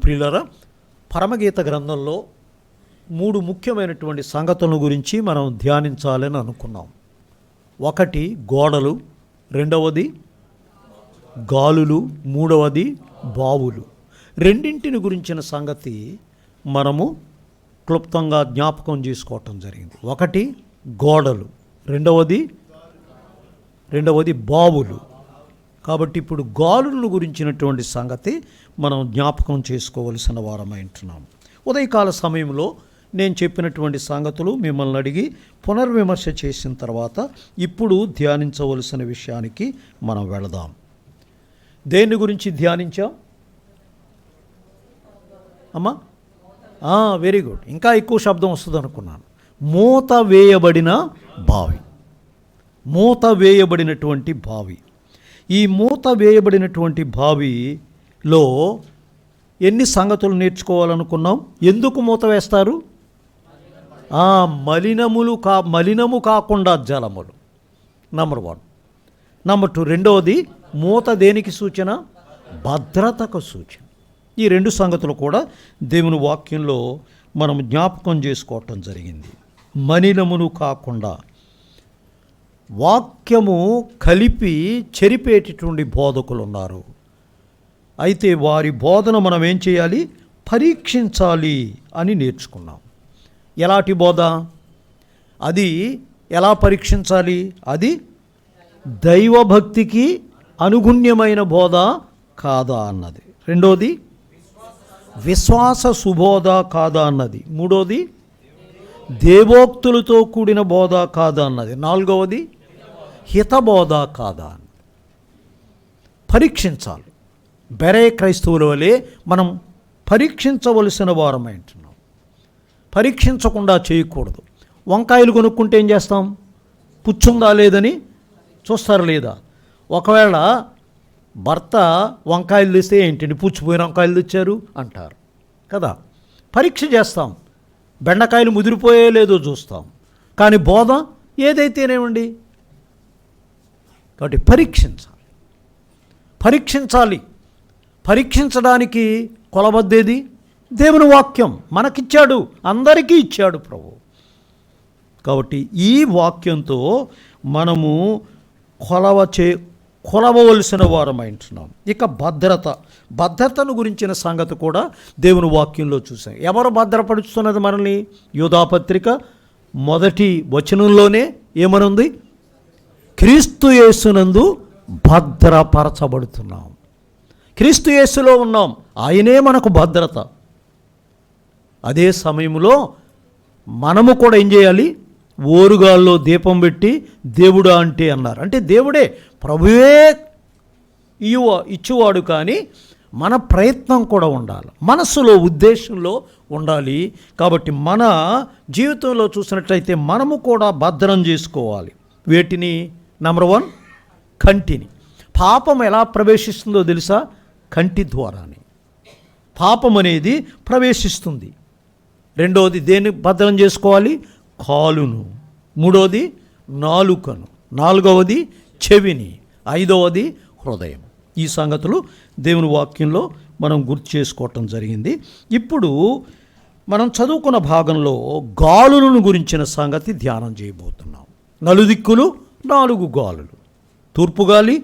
ప్రియులారా, పరమగీత గ్రంథంలో 3 ముఖ్యమైనటువంటి సంగతుల గురించి మనం ధ్యానించాలని అనుకున్నాం. ఒకటి గోడలు, రెండవది గాలులు, మూడవది బావులు. రెండింటిని గురించిన సంగతి మనము క్లుప్తంగా జ్ఞాపకం చేసుకోవటం జరిగింది. ఒకటి గోడలు, రెండవది బావులు. కాబట్టి ఇప్పుడు గాలులను గురించినటువంటి సంగతి మనం జ్ఞాపకం చేసుకోవలసిన వారమై ఉంటున్నాం. ఉదయకాల సమయంలో నేను చెప్పినటువంటి సంగతులు మిమ్మల్ని అడిగి పునర్విమర్శ చేసిన తర్వాత ఇప్పుడు ధ్యానించవలసిన విషయానికి మనం వెళదాం. దేని గురించి ధ్యానించాం అమ్మా? Very good. ఇంకా ఎక్కువ శబ్దం వస్తుంది అనుకున్నాను. మూత వేయబడిన బావి, మూత వేయబడినటువంటి బావి. ఈ మూత వేయబడినటువంటి బావిలో ఎన్ని సంగతులు నేర్చుకోవాలనుకున్నాం? ఎందుకు మూత వేస్తారు? మలినము కాకుండా జలములు, నంబర్ 1. నంబర్ 2, రెండవది మూత దేనికి సూచన? భద్రతకు సూచన. ఈ 2 సంగతులు కూడా దేవుని వాక్యంలో మనం జ్ఞాపకం చేసుకోవటం జరిగింది. మలినమును కాకుండా వాక్యము కలిపి చెరిపేటటువంటి బోధకులు ఉన్నారు. అయితే వారి బోధన మనం ఏం చేయాలి? పరీక్షించాలి అని నేర్చుకున్నాం. ఎలాంటి బోధ? అది ఎలా పరీక్షించాలి? అది దైవభక్తికి అనుగుణ్యమైన బోధ కాదా అన్నది. రెండోది విశ్వాస సుబోధ కాదా అన్నది. మూడోది దేవోక్తులతో కూడిన బోధ కాదా అన్నది. నాలుగవది హితబోధ కాదా అన్నది. పరీక్షించాలి. బెరే క్రైస్తవుల వలె మనం పరీక్షించవలసిన వారమై ఉంటున్నాం. పరీక్షించకుండా చేయకూడదు. వంకాయలు కొనుక్కుంటే ఏం చేస్తాం? పుచ్చుందా లేదని చూస్తారు లేదా? ఒకవేళ భర్త వంకాయలు తెస్తే ఏంటండి పుచ్చిపోయిన వంకాయలు తెచ్చారు అంటారు కదా. పరీక్ష చేస్తాం. బెండకాయలు ముదిరిపోయే లేదో చూస్తాం. కానీ బోధ ఏదైతేనేమండి. కాబట్టి పరీక్షించాలి. పరీక్షించడానికి కొలబద్దేది దేవుని వాక్యం మనకిచ్చాడు, అందరికీ ఇచ్చాడు ప్రభు. కాబట్టి ఈ వాక్యంతో మనము కొలవవలసిన వారమై ఉంటున్నాం. ఇక భద్రతను గురించిన సంగతి కూడా దేవుని వాక్యంలో చూసాం. ఎవరు భద్రపరుస్తున్నది మనల్ని? యూదాపత్రిక 1వ వచనంలోనే ఏమనుంది? క్రీస్తు యేసునందు భద్రపరచబడుతున్నాం. క్రీస్తు యేసులో ఉన్నాం, ఆయనే మనకు భద్రత. అదే సమయంలో మనము కూడా ఏం చేయాలి? ఓరుగాల్లో దీపం పెట్టి దేవుడా అంటే అన్నారు. అంటే దేవుడే, ప్రభువే ఇచ్చేవాడు. కానీ మన ప్రయత్నం కూడా ఉండాలి, మనస్సులో ఉద్దేశంలో ఉండాలి. కాబట్టి మన జీవితంలో చూసినట్లయితే మనము కూడా భద్రం చేసుకోవాలి. వేటిని? నంబర్ 1 కంటిని. పాపం ఎలా ప్రవేశిస్తుందో తెలుసా? కంటి ద్వారానే పాపం అనేది ప్రవేశిస్తుంది. రెండవది దేన్ని భద్రం చేసుకోవాలి? కాలును. మూడవది నాలుకను. నాలుగవది చెవిని. ఐదవది హృదయం. ఈ సంగతులు దేవుని వాక్యంలో మనం గుర్తు చేసుకోవటం జరిగింది. ఇప్పుడు మనం చదువుకున్న భాగంలో గాలులను గురించిన సంగతి ధ్యానం చేయబోతున్నాం. నలుదిక్కులు 4 గాలులు: తూర్పు గాలి,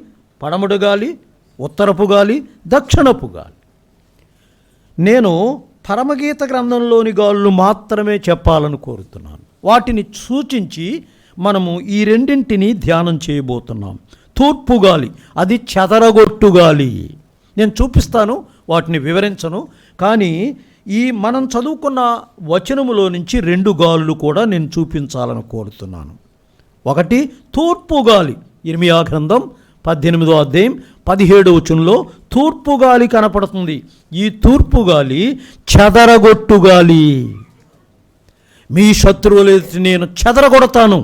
పడమటి గాలి, ఉత్తరపు గాలి, దక్షిణపు గాలి. నేను పరమగీత గ్రంథంలోని గాలులు మాత్రమే చెప్పాలని కోరుతున్నాను. వాటిని సూచించి మనము ఈ రెండింటిని ధ్యానం చేయబోతున్నాం. తూర్పు గాలి, అది చెదరగొట్టు గాలి. నేను చూపిస్తాను, వాటిని వివరించను. కానీ ఈ మనం చదువుకున్న వచనములో నుంచి 2 గాలులు కూడా నేను చూపించాలని కోరుతున్నాను. ఒకటి తూర్పు గాలి. ఇర్మియా గ్రంథం 18వ అధ్యాయం 17వ వచనంలో తూర్పు గాలి కనపడుతుంది. ఈ తూర్పు గాలి చెదరగొట్టు గాలి. మీ శత్రువులు నేను చెదరగొడతాను,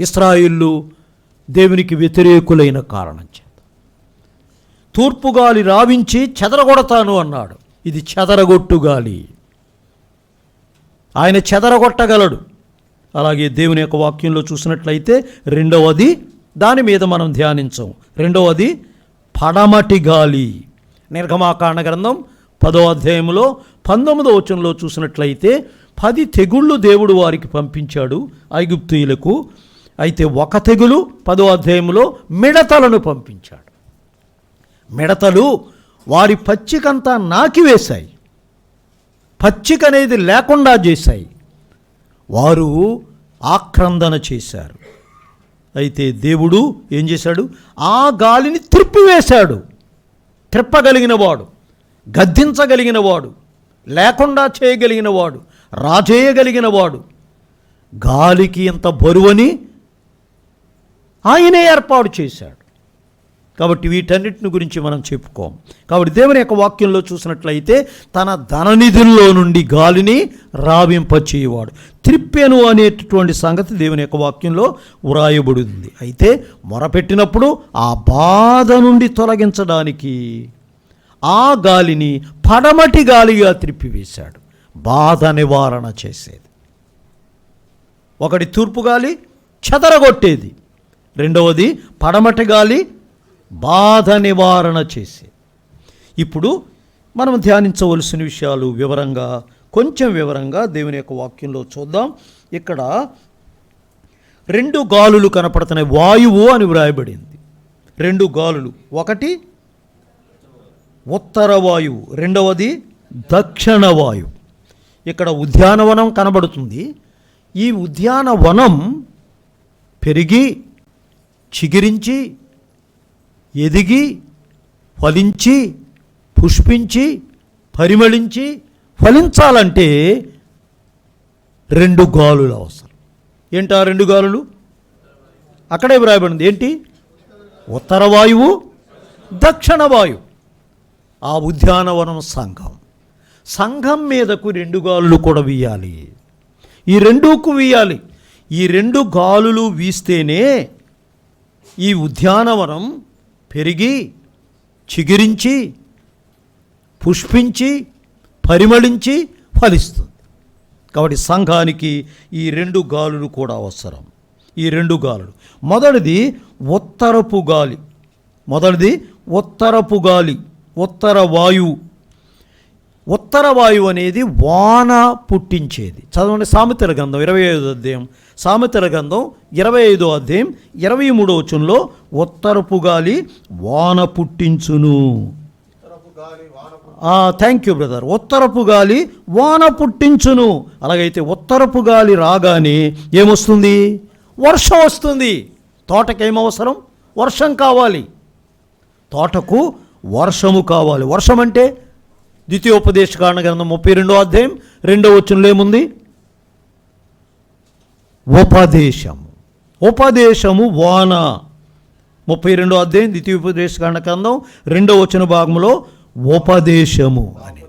ఇశ్రాయేలు దేవునికి వ్యతిరేకులైన కారణం చేత. తూర్పు గాలి రావించి చెదరగొడతాను అన్నాడు. ఇది చెదరగొట్టు గాలి. ఆయన చెదరగొట్టగలడు. అలాగే దేవుని యొక్క వాక్యంలో చూసినట్లయితే రెండవది, దాని మీద మనం ధ్యానించాం. రెండవది పడమటి గాలి. నిర్గమాకాండ గ్రంథం 10వ అధ్యాయంలో 19వ వచనంలో చూసినట్లయితే 10 తెగుళ్ళు దేవుడు వారికి పంపించాడు ఐగుప్తీయులకు. అయితే ఒక తెగులు 10వ అధ్యాయంలో మిడతలను పంపించాడు. మిడతలు వారి పచ్చికంతా నాకివేశాయి, పచ్చిక అనేది లేకుండా చేశాయి. వారు ఆక్రందన చేశారు. అయితే దేవుడు ఏం చేశాడు? ఆ గాలిని త్రిప్పివేశాడు. త్రిప్పగలిగిన వాడు, గద్దించగలిగిన వాడు, లేకుండా చేయగలిగిన వాడు, రాజేయగలిగిన వాడు, గాలికి ఎంత బరువని ఆయనే ఏర్పాటు చేశాడు. కాబట్టి వీటన్నిటిని గురించి మనం చెప్పుకోం. కాబట్టి దేవుని యొక్క వాక్యంలో చూసినట్లయితే తన ధననిధుల్లో నుండి గాలిని రావింపచేయవాడు, త్రిప్పెను అనేటటువంటి సంగతి దేవుని యొక్క వాక్యంలో వ్రాయబడింది. అయితే మొరపెట్టినప్పుడు ఆ బాధ నుండి తొలగించడానికి ఆ గాలిని పడమటి గాలిగా త్రిప్పివేశాడు, బాధ నివారణ చేసేది. ఒకటి తూర్పు గాలి చెదరగొట్టేది, రెండవది పడమటి గాలి బాధ నివారణ చేసేది. ఇప్పుడు మనం ధ్యానించవలసిన విషయాలు కొంచెం వివరంగా దేవుని యొక్క వాక్యంలో చూద్దాం. ఇక్కడ 2 గాలులు కనపడుతున్నాయి. వాయువు అని వ్రాయబడింది. 2 గాలులు, ఒకటి ఉత్తర వాయువు, రెండవది దక్షిణ వాయువు. ఇక్కడ ఉద్యానవనం కనబడుతుంది. ఈ ఉద్యానవనం పెరిగి చిగిరించి ఎదిగి ఫలించి పుష్పించి పరిమళించి ఫలించాలంటే 2 గాలులు అవసరం. ఏంటి ఆ 2 గాలులు? అక్కడే వ్రాయబడింది. ఏంటి? ఉత్తర వాయువు, దక్షిణ వాయువు. ఆ ఉద్యానవనం సంఘం మీదకు 2 గాలులు కూడా వీయాలి. ఈ 2కు వీయాలి. ఈ 2 గాలులు వీస్తేనే ఈ ఉద్యానవనం పెరిగి చిగిరించి పుష్పించి పరిమళించి ఫలిస్తుంది. కాబట్టి సంఘానికి ఈ 2 గాలులు కూడా అవసరం. ఈ 2 గాలులు, మొదటిది ఉత్తరపు గాలి, ఉత్తర వాయువు. ఉత్తర వాయువు అనేది వాన పుట్టించేది. చదవండి సామెతల గ్రంథం 25వ అధ్యాయం, సామెతల గ్రంథం 25వ అధ్యాయం 23వ వచనంలో ఉత్తరపు గాలి వాన పుట్టించును. Thank you brother. ఉత్తరపు గాలి వాన పుట్టించును. అలాగైతే ఉత్తరపు గాలి రాగానే ఏమొస్తుంది? వర్షం వస్తుంది. తోటకేమవసరం? వర్షం కావాలి. తోటకు వర్షము కావాలి. వర్షం అంటే ద్వితీయోపదేశకాండ గ్రంథం 32వ అధ్యాయం 2వ వచనంలో ఏముంది? ఉపదేశము వాన. 32వ అధ్యాయం ద్వితీయోపదేశకాండ గ్రంథం 2వ వచన భాగంలో ఉపదేశము అని,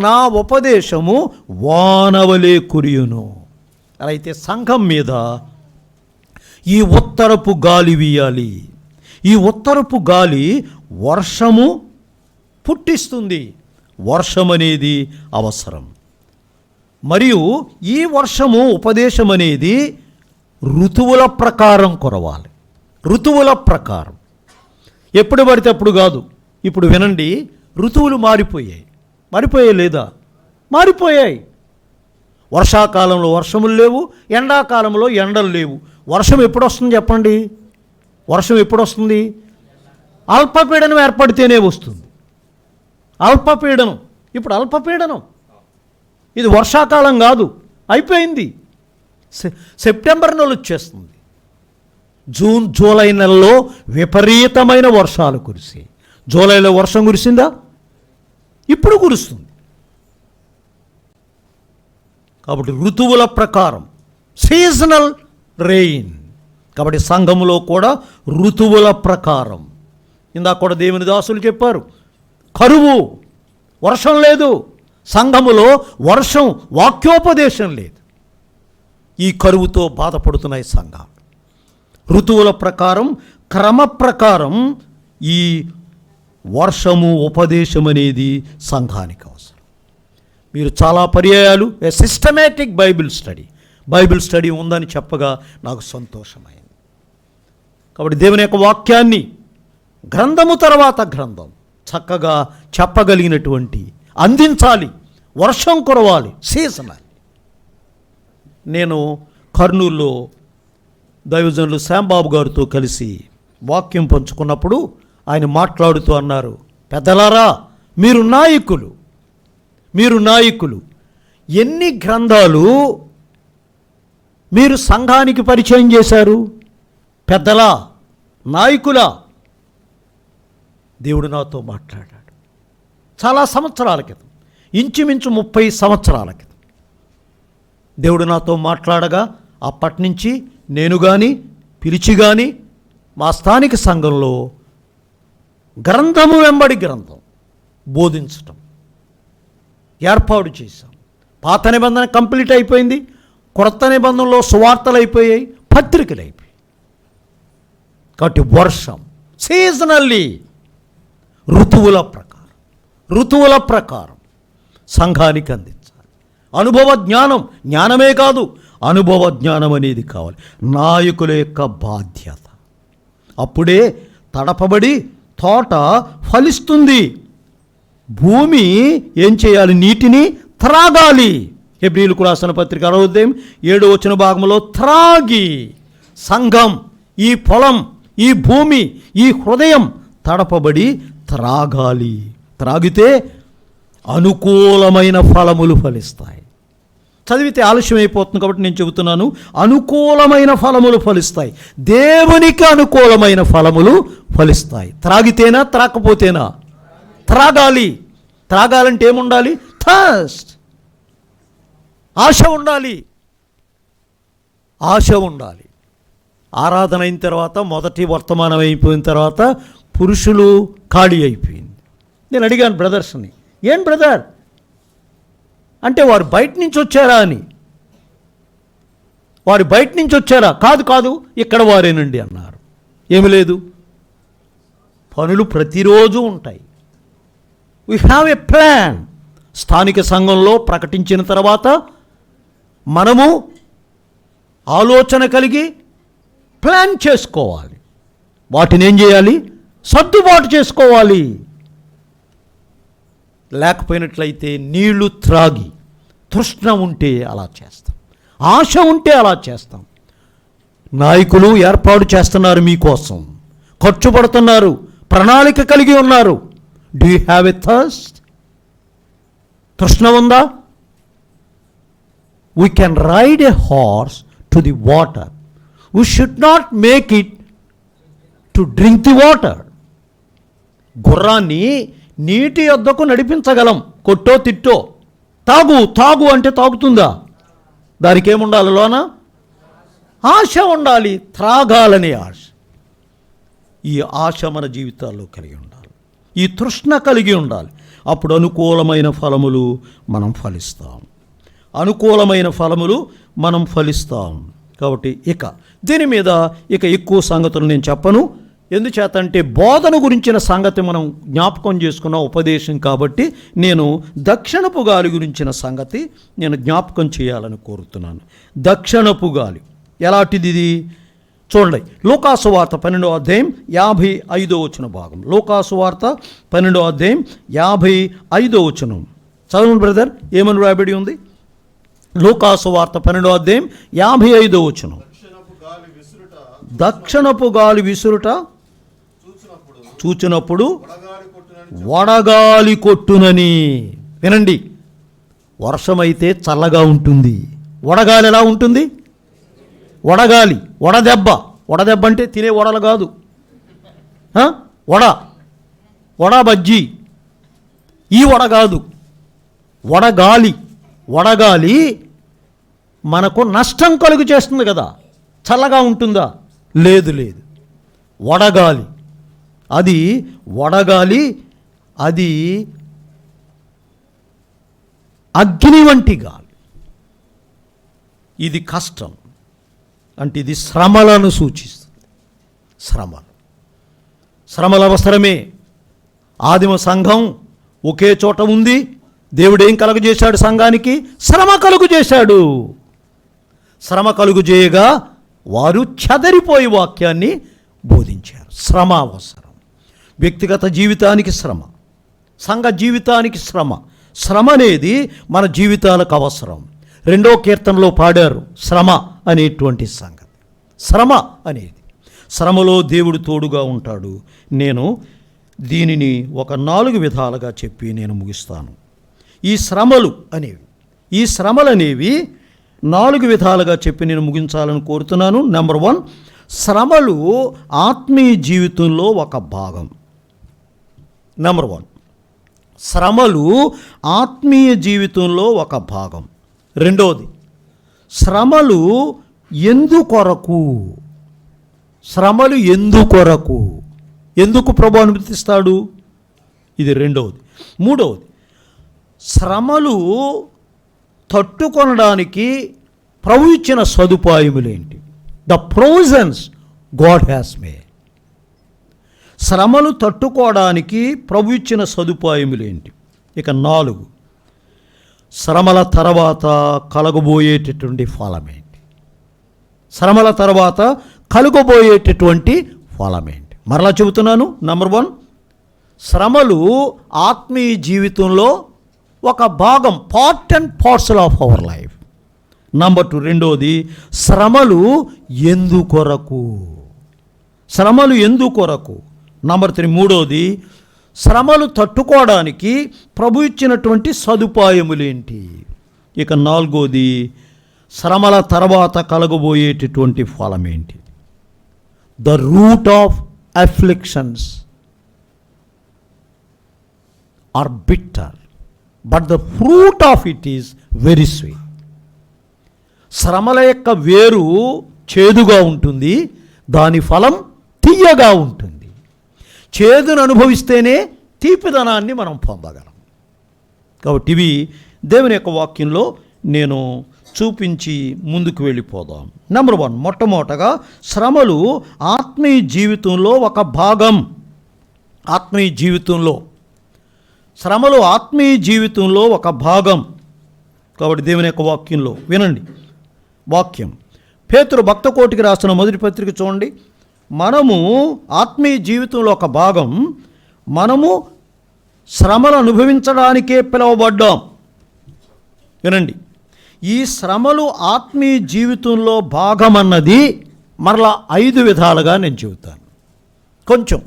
నా ఉపదేశము వానవలే కురియును. అలా అయితే సంఘం మీద ఈ ఉత్తరపు గాలి వీయాలి. ఈ ఉత్తరపు గాలి వర్షము పుట్టిస్తుంది. వర్షం అనేది అవసరం. మరియు ఈ వర్షము, ఉపదేశం అనేది ఋతువుల ప్రకారం కురవాలి. ఋతువుల ప్రకారం, ఎప్పుడు పడితే అప్పుడు కాదు. ఇప్పుడు వినండి, ఋతువులు మారిపోయాయి లేదా? మారిపోయాయి. వర్షాకాలంలో వర్షములు లేవు, ఎండాకాలంలో ఎండలు లేవు. వర్షం ఎప్పుడు వస్తుంది చెప్పండి? వర్షం ఎప్పుడు వస్తుంది? అల్పపీడనం ఏర్పడితేనే వస్తుంది. అల్పపీడనం, ఇప్పుడు అల్పపీడనం. ఇది వర్షాకాలం కాదు, అయిపోయింది. సెప్టెంబర్ నెల వచ్చేస్తుంది. జూన్ జూలై నెలలో విపరీతమైన వర్షాలు కురిసి, జూలైలో వర్షం కురిసిందా? ఇప్పుడు కురుస్తుంది. కాబట్టి ఋతువుల ప్రకారం, సీజనల్ రెయిన్. కాబట్టి సంఘములో కూడా ఋతువుల ప్రకారం. ఇందాక కూడా దేవుని దాసులు చెప్పారు, కరువు, వర్షం లేదు. సంఘములో వర్షం, వాక్యోపదేశం లేదు. ఈ కరువుతో బాధపడుతున్నాయి సంఘాలు. ఋతువుల ప్రకారం, క్రమ ప్రకారం ఈ వర్షము, ఉపదేశం అనేది సంఘానికి అవసరం. మీరు చాలా పర్యాయాలు సిస్టమేటిక్ బైబిల్ స్టడీ ఉందని చెప్పగా నాకు సంతోషమైంది. కాబట్టి దేవుని యొక్క వాక్యాన్ని గ్రంథము తర్వాత గ్రంథం చక్కగా చెప్పగలిగినటువంటి, అందించాలి, వర్షం కురవాలి, సీజనల్. నేను కర్నూలులో దైవజనులు శ్యాంబాబు గారితో కలిసి వాక్యం పంచుకున్నప్పుడు ఆయన మాట్లాడుతూ అన్నారు, పెద్దలారా, మీరు నాయకులు, ఎన్ని గ్రంథాలు మీరు సంఘానికి పరిచయం చేశారు? పెద్దలా, నాయకులా? దేవుడు నాతో మాట్లాడాడు చాలా సంవత్సరాల క్రితం, ఇంచుమించు 30 సంవత్సరాల క్రితం దేవుడు నాతో మాట్లాడగా, అప్పటి నుంచి నేను కానీ పిలిచి కానీ మా స్థానిక సంఘంలో గ్రంథము వెంబడి గ్రంథం బోధించటం ఏర్పాటు చేశాం. పాత నిబంధన కంప్లీట్ అయిపోయింది, క్రొత్త నిబంధనలో సువార్తలు అయిపోయాయి, పత్రికలు అయిపోయాయి. కాబట్టి వర్షం సీజనల్లీ, ఋతువుల ప్రకారం సంఘానికి అందించాలి. అనుభవ జ్ఞానమే కాదు, అనుభవ జ్ఞానం అనేది కావాలి, నాయకుల యొక్క బాధ్యత. అప్పుడే తడపబడి తోట ఫలిస్తుంది. భూమి ఏం చేయాలి? నీటిని త్రాగాలి. హెబ్రీయులకు రాసిన పత్రిక 6:7 త్రాగి, సంఘం, ఈ పొలం, ఈ భూమి, ఈ హృదయం తడపబడి త్రాగాలి. త్రాగితే అనుకూలమైన ఫలములు ఫలిస్తాయి. చదివితే ఆలస్యం అయిపోతుంది కాబట్టి నేను చెబుతున్నాను, అనుకూలమైన ఫలములు ఫలిస్తాయి. దేవునికి అనుకూలమైన ఫలములు ఫలిస్తాయి. త్రాగితేనా త్రాకపోతేనా? త్రాగాలి. త్రాగాలంటే ఏముండాలి? థర్స్ట్, ఆశ ఉండాలి. ఆరాధన అయిన తర్వాత, మొదటి వర్తమానం అయిపోయిన తర్వాత పురుషులు ఖాళీ అయిపోయింది. నేను అడిగాను బ్రదర్స్ని, ఏం బ్రదర్ అంటే వారు బయట నుంచి వచ్చారా అని. వారు బయట నుంచి వచ్చారా? కాదు, ఇక్కడ వారేనండి అన్నారు. ఏమి లేదు, పనులు ప్రతిరోజు ఉంటాయి. We have a plan. స్థానిక సంఘంలో ప్రకటించిన తర్వాత మనము ఆలోచన కలిగి ప్లాన్ చేసుకోవాలి. వాటిని ఏం చేయాలి? సర్దుబాటు చేసుకోవాలి. లేకపోయినట్లయితే నీళ్లు త్రాగి, తృష్ణ ఉంటే అలా చేస్తాం, ఆశ ఉంటే అలా చేస్తాం. నాయకులు ఏర్పాటు చేస్తున్నారు, మీకోసం ఖర్చు పడుతున్నారు, ప్రణాళిక కలిగి ఉన్నారు. Do you have a thirst? తృష్ణ ఉందా? We can ride a horse to the water, we should not make it to drink the water. గుర్రాన్ని నీటి యొద్దకు నడిపించగలం, కొట్టో తిట్టో. తాగు అంటే తాగుతుందా? దానికి ఏముండాలి? లోన ఆశ ఉండాలి, త్రాగాలనే ఆశ. ఈ ఆశ మన జీవితాల్లో కలిగి ఉండాలి, ఈ తృష్ణ కలిగి ఉండాలి. అప్పుడు అనుకూలమైన ఫలములు మనం ఫలిస్తాం. కాబట్టి దీని మీద ఎక్కువ సంగతులు నేను చెప్పను. ఎందుచేతంటే బోధన గురించిన సంగతి మనం జ్ఞాపకం చేసుకున్న ఉపదేశం కాబట్టి నేను దక్షిణపు గాలి గురించిన సంగతి నేను జ్ఞాపకం చేయాలని కోరుతున్నాను. దక్షిణపు గాలి ఎలాంటిది? ఇది చూడండి, లూకాసు వార్త 12:55 భాగం. లూకాసు వార్త 12:55. చదవండి బ్రదర్, ఏమని రాయబడి ఉంది? లూకాసు వార్త 12:55. దక్షిణపు గాలి విసురుట చూచినప్పుడు వడగాలి కొట్టునని. వినండి, వర్షమైతే చల్లగా ఉంటుంది, వడగాలి ఎలా ఉంటుంది? వడగాలి, వడదెబ్బ అంటే తినే వడలు కాదు, వడ బజ్జీ, ఈ వడ కాదు, వడగాలి మనకు నష్టం కలుగు చేస్తుంది కదా. చల్లగా ఉంటుందా? లేదు. వడగాలి అది అగ్ని వంటి గాలి. ఇది కష్టం, అంటే ఇది శ్రమలను సూచిస్తుంది. శ్రమల అవసరమే. ఆదిమ సంఘం ఒకే చోట ఉంది. దేవుడేం కలుగజేశాడు? సంఘానికి శ్రమ కలుగజేశాడు. శ్రమ కలుగజేయగా వారు చెదరిపోయి వాక్యాన్ని బోధించారు. శ్రమ అవసరం. వ్యక్తిగత జీవితానికి శ్రమ, సంఘ జీవితానికి శ్రమ అనేది మన జీవితాలకు అవసరం. 2వ కీర్తనలో పాడారు శ్రమ అనేటువంటి సంగతి. శ్రమ అనేది, శ్రమలో దేవుడు తోడుగా ఉంటాడు. నేను దీనిని ఒక 4 విధాలుగా చెప్పి నేను ముగిస్తాను. ఈ శ్రమలు అనేవి 4 విధాలుగా చెప్పి నేను ముగించాలని కోరుతున్నాను. నెంబర్ 1, శ్రమలు ఆత్మీయ జీవితంలో ఒక భాగం. నెంబర్ 1, శ్రమలు ఆత్మీయ జీవితంలో ఒక భాగం. 2వది, శ్రమలు ఎందుకొరకు? ఎందుకు ప్రభు అనుమతిస్తాడు? ఇది 2వది. 3వది, శ్రమలు తట్టుకొనడానికి ప్రభు ఇచ్చిన సదుపాయములేంటి? The provisions God has made. శ్రమలు తట్టుకోవడానికి ప్రభు ఇచ్చిన సదుపాయములేంటి? ఇక 4, శ్రమల తర్వాత కలగబోయేటటువంటి ఫలమేంటి? మరలా చెబుతున్నాను. నెంబర్ 1, శ్రమలు ఆత్మీయ జీవితంలో ఒక భాగం, part and parcel of our life. Number 2, 2వది, శ్రమలు ఎందుకొరకు? నెంబర్ 3, 3వది, శ్రమలు తట్టుకోవడానికి ప్రభు ఇచ్చినటువంటి సదుపాయములేంటి? ఇక 4వది, శ్రమల తర్వాత కలగబోయేటటువంటి ఫలమేంటి? The root of afflictions are bitter but the fruit of it is very sweet. శ్రమల యొక్క వేరు చేదుగా ఉంటుంది, దాని ఫలం తీయగా ఉంటుంది. చేదును అనుభవిస్తేనే తీపిదనాన్ని మనం పొందగలం. కాబట్టి ఇవి దేవుని యొక్క వాక్యంలో నేను చూపించి ముందుకు వెళ్ళిపోదాం. నెంబర్ 1, మొట్టమొదటగా శ్రమలు ఆత్మీయ జీవితంలో ఒక భాగం. శ్రమలు ఆత్మీయ జీవితంలో ఒక భాగం. కాబట్టి దేవుని యొక్క వాక్యంలో వినండి. వాక్యం పేతురు భక్తకోటికి రాసిన మొదటి పత్రిక చూడండి. మనము ఆత్మీయ జీవితంలో ఒక భాగం. మనము శ్రమలు అనుభవించడానికే పిలువబడ్డాం. వినండి, ఈ శ్రమలు ఆత్మీయ జీవితంలో భాగం అన్నది మరలా 5 విధాలుగా నేను చెబుతాను. కొంచెం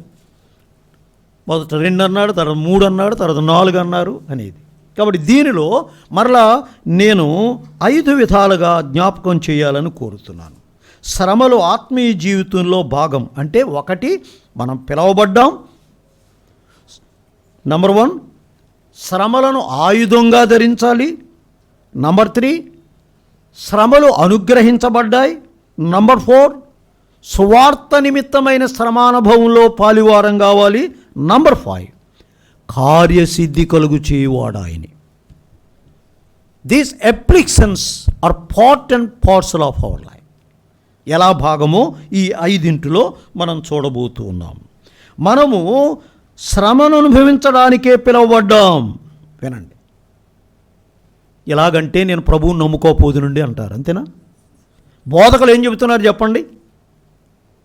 మొదట 2 అన్నాడు, తర్వాత 3 అన్నాడు, తర్వాత 4 అన్నారు అనేది. కాబట్టి దీనిలో మరలా నేను 5 విధాలుగా జ్ఞాపకం చేయాలని కోరుతున్నాను. శ్రమలు ఆత్మీయ జీవితంలో భాగం అంటే 1, మనం పిలవబడ్డాం. నెంబర్ 1, శ్రమలను ఆయుధంగా ధరించాలి. నంబర్ 3, శ్రమలు అనుగ్రహించబడ్డాయి. నంబర్ 4, సువార్త నిమిత్తమైన శ్రమానుభవంలో పాలివారం కావాలి. నంబర్ 5, కార్యసిద్ధి కలుగు చేయువాడాయని. These applications are part and parcel of our life. ఎలా భాగమో ఈ 5 మనం చూడబోతూ ఉన్నాం. మనము శ్రమను అనుభవించడానికే పిలువబడ్డాం. వినండి, ఎలాగంటే నేను ప్రభువుని నమ్ముకోపోదునండి అంటారు, అంతేనా? బోధకులు ఏం చెబుతున్నారు చెప్పండి?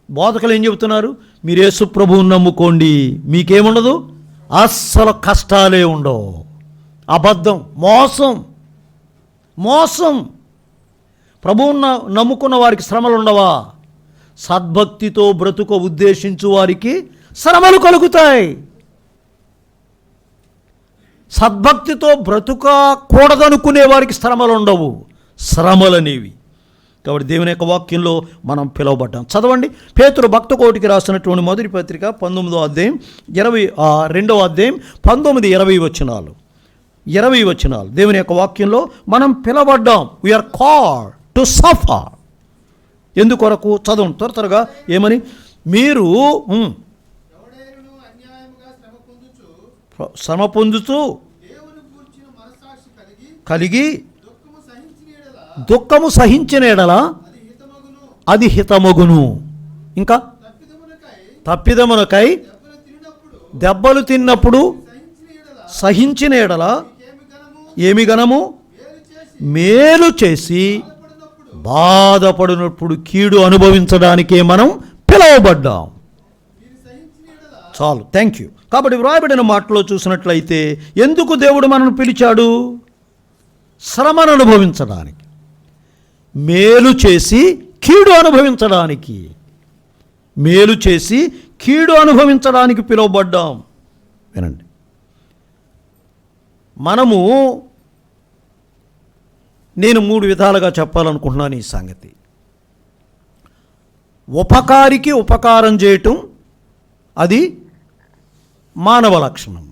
బోధకులు ఏం చెబుతున్నారు? మీరు యేసు ప్రభువుని నమ్ముకోండి, మీకేముండదు, అస్సలు కష్టాలే ఉండవు. అబద్ధం, మోసం. ప్రభువుని నమ్ముకున్న వారికి శ్రమలు ఉండవా? సద్భక్తితో బ్రతుక ఉద్దేశించు వారికి శ్రమలు కలుగుతాయి. సద్భక్తితో బ్రతుకకూడదనుకునే వారికి శ్రమలు ఉండవు. శ్రమలనేవి కాబట్టి దేవుని యొక్క వాక్యంలో మనం పిలువబడ్డాం. చదవండి, పేతురు భక్తకోటికి రాసినటువంటి మొదటి పత్రిక 19వ అధ్యాయం 22వ అధ్యాయం 19-20 వచనాలు. 20 వచనాలు దేవుని యొక్క వాక్యంలో మనం పిలువబడ్డాం. We are called to suffer. ఎందుకొరకు? చదవండి త్వరగా. ఏమని? మీరు శ్రమ పొందుతూ కలిగి దుఃఖము సహించిన ఎడల అది హితమగును. ఇంకా తప్పిదమునకై దెబ్బలు తిన్నప్పుడు సహించిన ఎడల ఏమి గనము? మేలు చేసి బాధపడినప్పుడు కీడు అనుభవించడానికే మనం పిలువబడ్డాం. చాలు, థ్యాంక్ యూ. కాబట్టి వ్రాయబడిన మాటలో చూసినట్లయితే ఎందుకు దేవుడు మనల్ని పిలిచాడు? శ్రమను అనుభవించడానికి, మేలు చేసి కీడు అనుభవించడానికి, మేలు చేసి కీడు అనుభవించడానికి పిలువబడ్డాం. వినండి, నేను 3 విధాలుగా చెప్పాలనుకుంటున్నాను ఈ సంగతి. ఉపకారికి ఉపకారం చేయటం అది మానవ లక్షణం.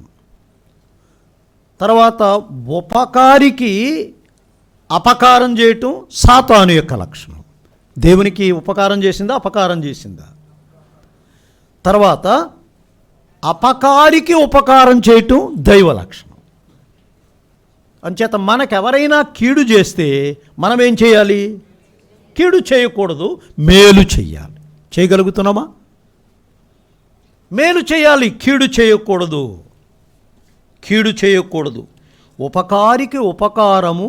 తర్వాత ఉపకారికి అపకారం చేయటం సాతాను యొక్క లక్షణం. దేవునికి ఉపకారం చేసిందా, అపకారం చేసిందా? తర్వాత అపకారికి ఉపకారం చేయటం దైవ లక్షణం. అంచేత మనకెవరైనా కీడు చేస్తే మనం ఏం చేయాలి? కీడు చేయకూడదు, మేలు చెయ్యాలి. చేయగలుగుతున్నామా? మేలు చేయాలి, కీడు చేయకూడదు. కీడు చేయకూడదు. ఉపకారికి ఉపకారము,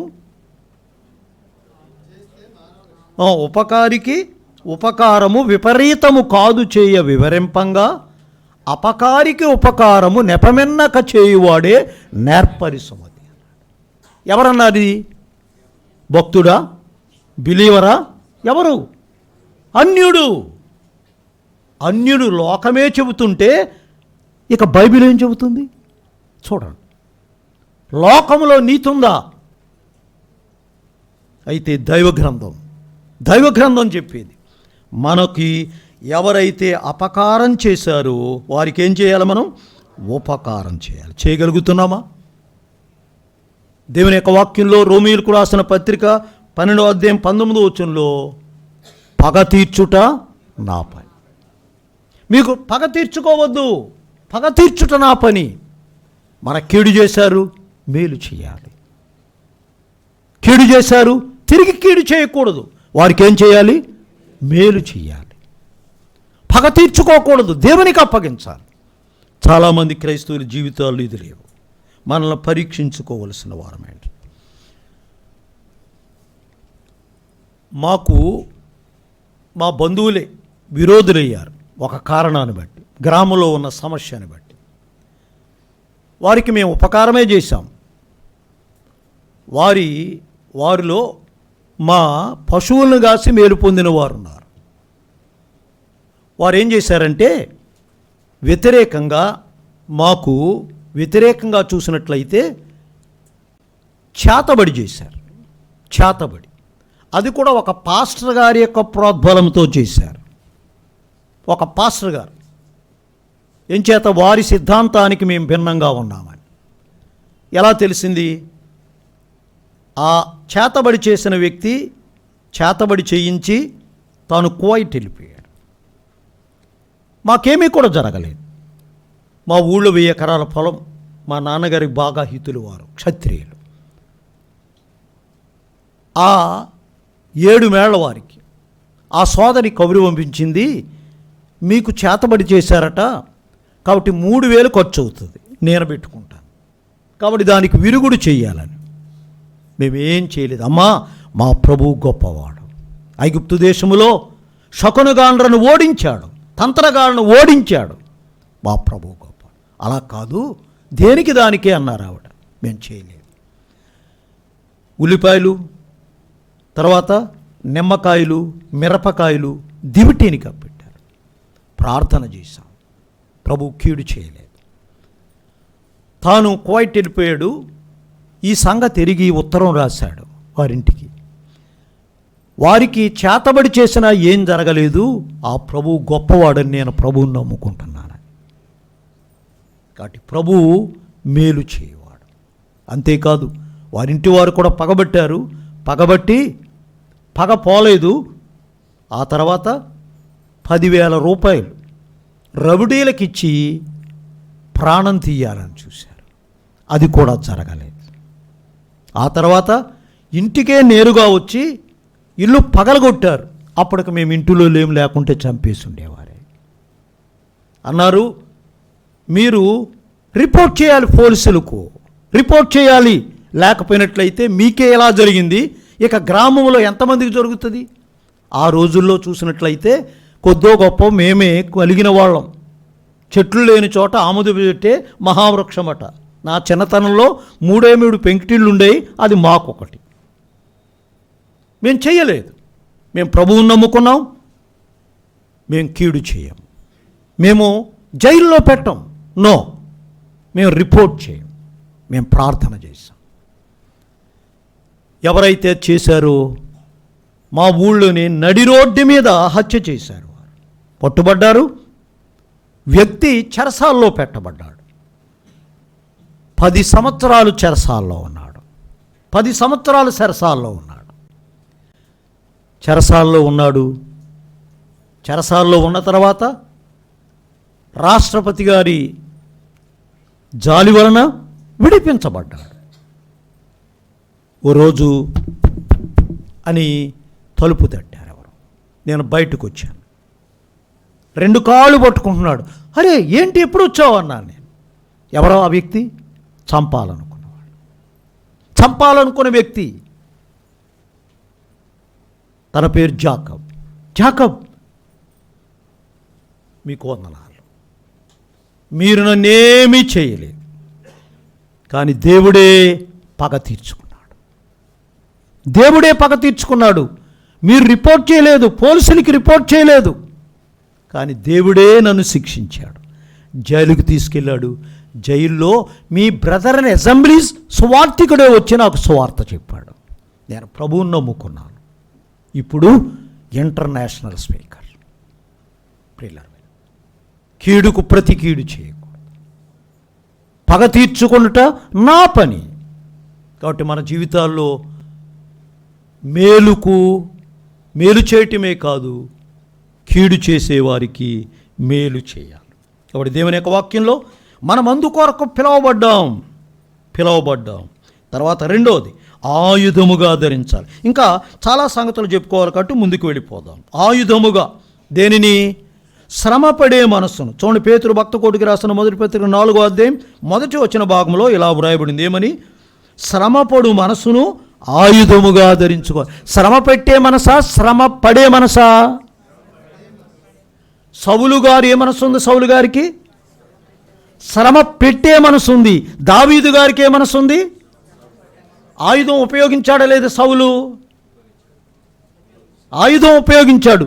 ఉపకారికి ఉపకారము విపరీతము కాదు చేయ వివరింపంగా, అపకారికి ఉపకారము నెపమెన్నక చేయువాడే నేర్పరి సుమతి. ఎవరన్నది? భక్తుడా? బిలీవరా? ఎవరు? అన్యుడు. అన్యుడు లోకమే చెబుతుంటే ఇక బైబిల్ ఏం చెబుతుంది? చూడండి, లోకములో నీతి ఉందా? అయితే దైవ గ్రంథం చెప్పేది మనకి ఎవరైతే అపకారం చేశారో వారికి ఏం చేయాలి? మనం ఉపకారం చేయాలి. చేయగలుగుతున్నామా? దేవుని యొక్క వాక్యంలో రోమీయులకు రాసిన పత్రిక 12వ అధ్యాయం 19వ వచనంలో పగ తీర్చుట నా పని. మీకు పగ తీర్చుకోవద్దు, పగ తీర్చుట నా పని. మన కీడు చేశారు, మేలు చేయాలి. కీడు చేశారు, తిరిగి కీడు చేయకూడదు. వారికి ఏం చేయాలి? మేలు చేయాలి. పగ తీర్చుకోకూడదు, దేవునికి అప్పగించాలి. చాలామంది క్రైస్తవుల జీవితాలు ఇది లేవు. మనల్ని పరీక్షించుకోవలసిన వారమేంటి? మా బంధువులే విరోధులయ్యారు ఒక కారణాన్ని బట్టి, గ్రామంలో ఉన్న సమస్యని బట్టి. వారికి మేము ఉపకారమే చేశాం. వారిలో మా పశువులను కాసి మేలు పొందిన వారు ఉన్నారు. వారు ఏం చేశారంటే మాకు వ్యతిరేకంగా చూసినట్లయితే చేతబడి చేశారు. చేతబడి అది కూడా ఒక పాస్టర్ గారి యొక్క ప్రోద్బలంతో చేశారు. ఒక పాస్టర్ గారు ఎంచేత వారి సిద్ధాంతానికి మేము భిన్నంగా ఉన్నామని ఎలా తెలిసింది? ఆ చేతబడి చేసిన వ్యక్తి చేతబడి చేయించి తాను కువైట్ వెళ్ళిపోయాడు. మాకేమీ కూడా జరగలేదు. మా ఊళ్ళో 1000 ఎకరాల పొలం. మా నాన్నగారికి బాగా హితులు, వారు క్షత్రియులు. ఆ 7 మేళ్ల వారికి ఆ సోదరి కబురు పంపించింది, మీకు చేతబడి చేశారట, కాబట్టి 3000 ఖర్చు అవుతుంది, నేను పెట్టుకుంటాను, కాబట్టి దానికి విరుగుడు చెయ్యాలని. మేమేం చేయలేదు. అమ్మా, మా ప్రభువు గొప్పవాడు. ఐగుప్తు దేశములో శకునగాండ్రను ఓడించాడు, తంత్రగాళ్ళను ఓడించాడు. మా ప్రభువు గొప్ప. అలా కాదు, దేనికి దానికే అన్నారు ఆవిడ. మేము చేయలేదు. ఉల్లిపాయలు, తర్వాత నిమ్మకాయలు, మిరపకాయలు దివిటీని కప్పెట్టారు. ప్రార్థన చేశాం, ప్రభు కీడు చేయలేదు. తాను కువైట్ వెళ్ళిపోయాడు. ఈ సంగతి తిరిగి ఉత్తరం రాశాడు వారింటికి. వారికి చేతబడి చేసినా ఏం జరగలేదు, ఆ ప్రభువు గొప్పవాడని నేను ప్రభువుని నమ్ముకుంటున్నాను. కాబట్టి ప్రభువు మేలు చేయవాడు. అంతేకాదు, వారింటి వారు కూడా పగబట్టారు. పగ పోలేదు. ఆ తర్వాత 10,000 రూపాయలు రవిడీలకిచ్చి ప్రాణం తీయాలని చూశారు. అది కూడా జరగలేదు. ఆ తర్వాత ఇంటికే నేరుగా వచ్చి ఇల్లు పగలగొట్టారు. అప్పటికి మేము ఇంటిలో లేకుంటే చంపేసి ఉండేవారే. అన్నారు, మీరు రిపోర్ట్ చేయాలి, పోలీసులకు రిపోర్ట్ చేయాలి, లేకపోయినట్లయితే మీకే ఎలా జరిగింది ఇక గ్రామంలో ఎంతమందికి జరుగుతుంది? ఆ రోజుల్లో చూసినట్లయితే కొద్దో గొప్ప మేమే కలిగిన వాళ్ళం, చెట్లు లేని చోట ఆముదు పెట్టే మహావృక్షమట. నా చిన్నతనంలో 3 పెంకుటిళ్ళు ఉండేవి, అది మాకొకటి. మేము చెయ్యలేదు. మేము ప్రభువుని నమ్ముకున్నాం. మేము కీడు చేయం. మేము జైల్లో పెట్టం. నో, మేము రిపోర్ట్ చేయం. మేము ప్రార్థన చేశాం. ఎవరైతే చేశారో మా ఊళ్ళోని నడి రోడ్డు మీద హత్య చేశారు. పట్టుబడ్డారు. వ్యక్తి చెరసాల్లో పెట్టబడ్డాడు. 10 సంవత్సరాలు చెరసాల్లో ఉన్నాడు. 10 సంవత్సరాలు చెరసాల్లో ఉన్నాడు. చెరసాల్లో ఉన్న తర్వాత రాష్ట్రపతి గారి జాలి వలన విడిపించబడ్డాడు. ఓ రోజు అని తలుపు తట్టారు ఎవరు. నేను బయటకు వచ్చాను. 2 కాళ్ళు పట్టుకుంటున్నాడు. అరే ఏంటి, ఎప్పుడు వచ్చావు అన్నాను నేను. ఎవరో ఆ వ్యక్తి? చంపాలనుకున్నవాడు. చంపాలనుకున్న వ్యక్తి. తన పేరు జాకబ్. జాకబ్, మీకు వందనాలు. మీరు నన్నేమీ చేయలేదు, కానీ దేవుడే పగ తీర్చుకున్నాడు. దేవుడే పగ తీర్చుకున్నాడు. మీరు రిపోర్ట్ చేయలేదు, పోలీసులకి రిపోర్ట్ చేయలేదు, కానీ దేవుడే నన్ను శిక్షించాడు. జైలుకి తీసుకెళ్ళాడు. జైల్లో మీ బ్రదర్ అని అసెంబ్లీస్ సువార్థికుడే వచ్చి నాకు సువార్త చెప్పాడు. నేను ప్రభువుని నమ్ముకున్నాను. ఇప్పుడు ఇంటర్నేషనల్ స్పీకర్. కీడుకు ప్రతి కీడు చేయకూడదు. పగ తీర్చుకొనుట నా పని. కాబట్టి మన జీవితాల్లో మేలు చేయటమే కాదు, కీడు చేసేవారికి మేలు చేయాలి. కాబట్టి దేవుని యొక్క వాక్యంలో మనం అందుకొరకు పిలవబడ్డాం. తర్వాత రెండోది, ఆయుధముగా ధరించాలి. ఇంకా చాలా సంగతులు చెప్పుకోవాలి కాబట్టి ముందుకు వెళ్ళిపోదాం. ఆయుధముగా దేనిని? శ్రమపడే మనస్సును. చూడండి, పేతురు భక్త కోటికి రాసిన మొదటి పత్రిక 4వ అధ్యాయం మొదటి వచ్చిన భాగంలో ఇలా వ్రాయబడింది. ఏమని? శ్రమపడు మనస్సును ఆయుధముగా ధరించుకోవాలి. శ్రమ పెట్టే మనసా, శ్రమ పడే మనసా? సౌలు గారు ఏ మనసు ఉంది? సౌలు గారికి శ్రమ పెట్టే మనసు ఉంది. దావీదు గారికి ఏ మనసు ఉంది? ఆయుధం ఉపయోగించాడా లేదా? సౌలు ఆయుధం ఉపయోగించాడు.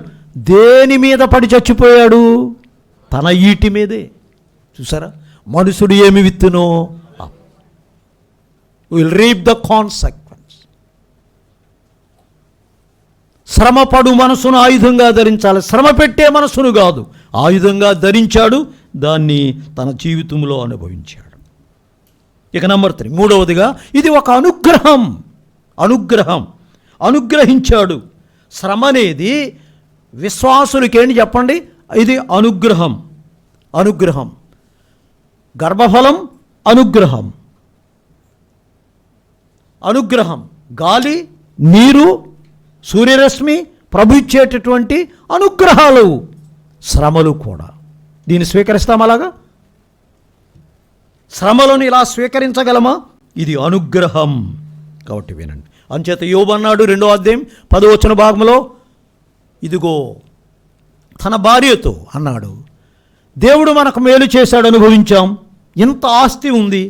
దేని మీద పడి చచ్చిపోయాడు? తన ఈటి మీదే. చూసారా, మనుషుడు ఏమి విత్తునో విల్ రీప్ ద కాన్సిక్వెన్స్. శ్రమపడు మనసును ఆయుధంగా ధరించాలి. శ్రమ పెట్టే మనసును కాదు, ఆయుధంగా ధరించాడు. దాన్ని తన జీవితంలో అనుభవించాడు. ఇక నంబర్ 3, మూడవదిగా ఇది ఒక అనుగ్రహించాడు. శ్రమ అనేది విశ్వాసులకేంటి చెప్పండి? ఇది అనుగ్రహం. గర్భఫలం అనుగ్రహం. గాలి, నీరు, సూర్యరశ్మి ప్రభు ఇచ్చేటటువంటి అనుగ్రహాలు. శ్రమలు కూడా దీన్ని స్వీకరిస్తాం. అలాగా శ్రమలను ఇలా స్వీకరించగలమా? ఇది అనుగ్రహం. కాబట్టి వినండి. అంచేత యోబు అన్నాడు 2వ అధ్యాయం 10వ వచన భాగంలో, ఇదిగో తన భార్యతో అన్నాడు, దేవుడు మనకు మేలు చేశాడు, అనుభవించాం. ఇంత ఆస్తి ఉంది,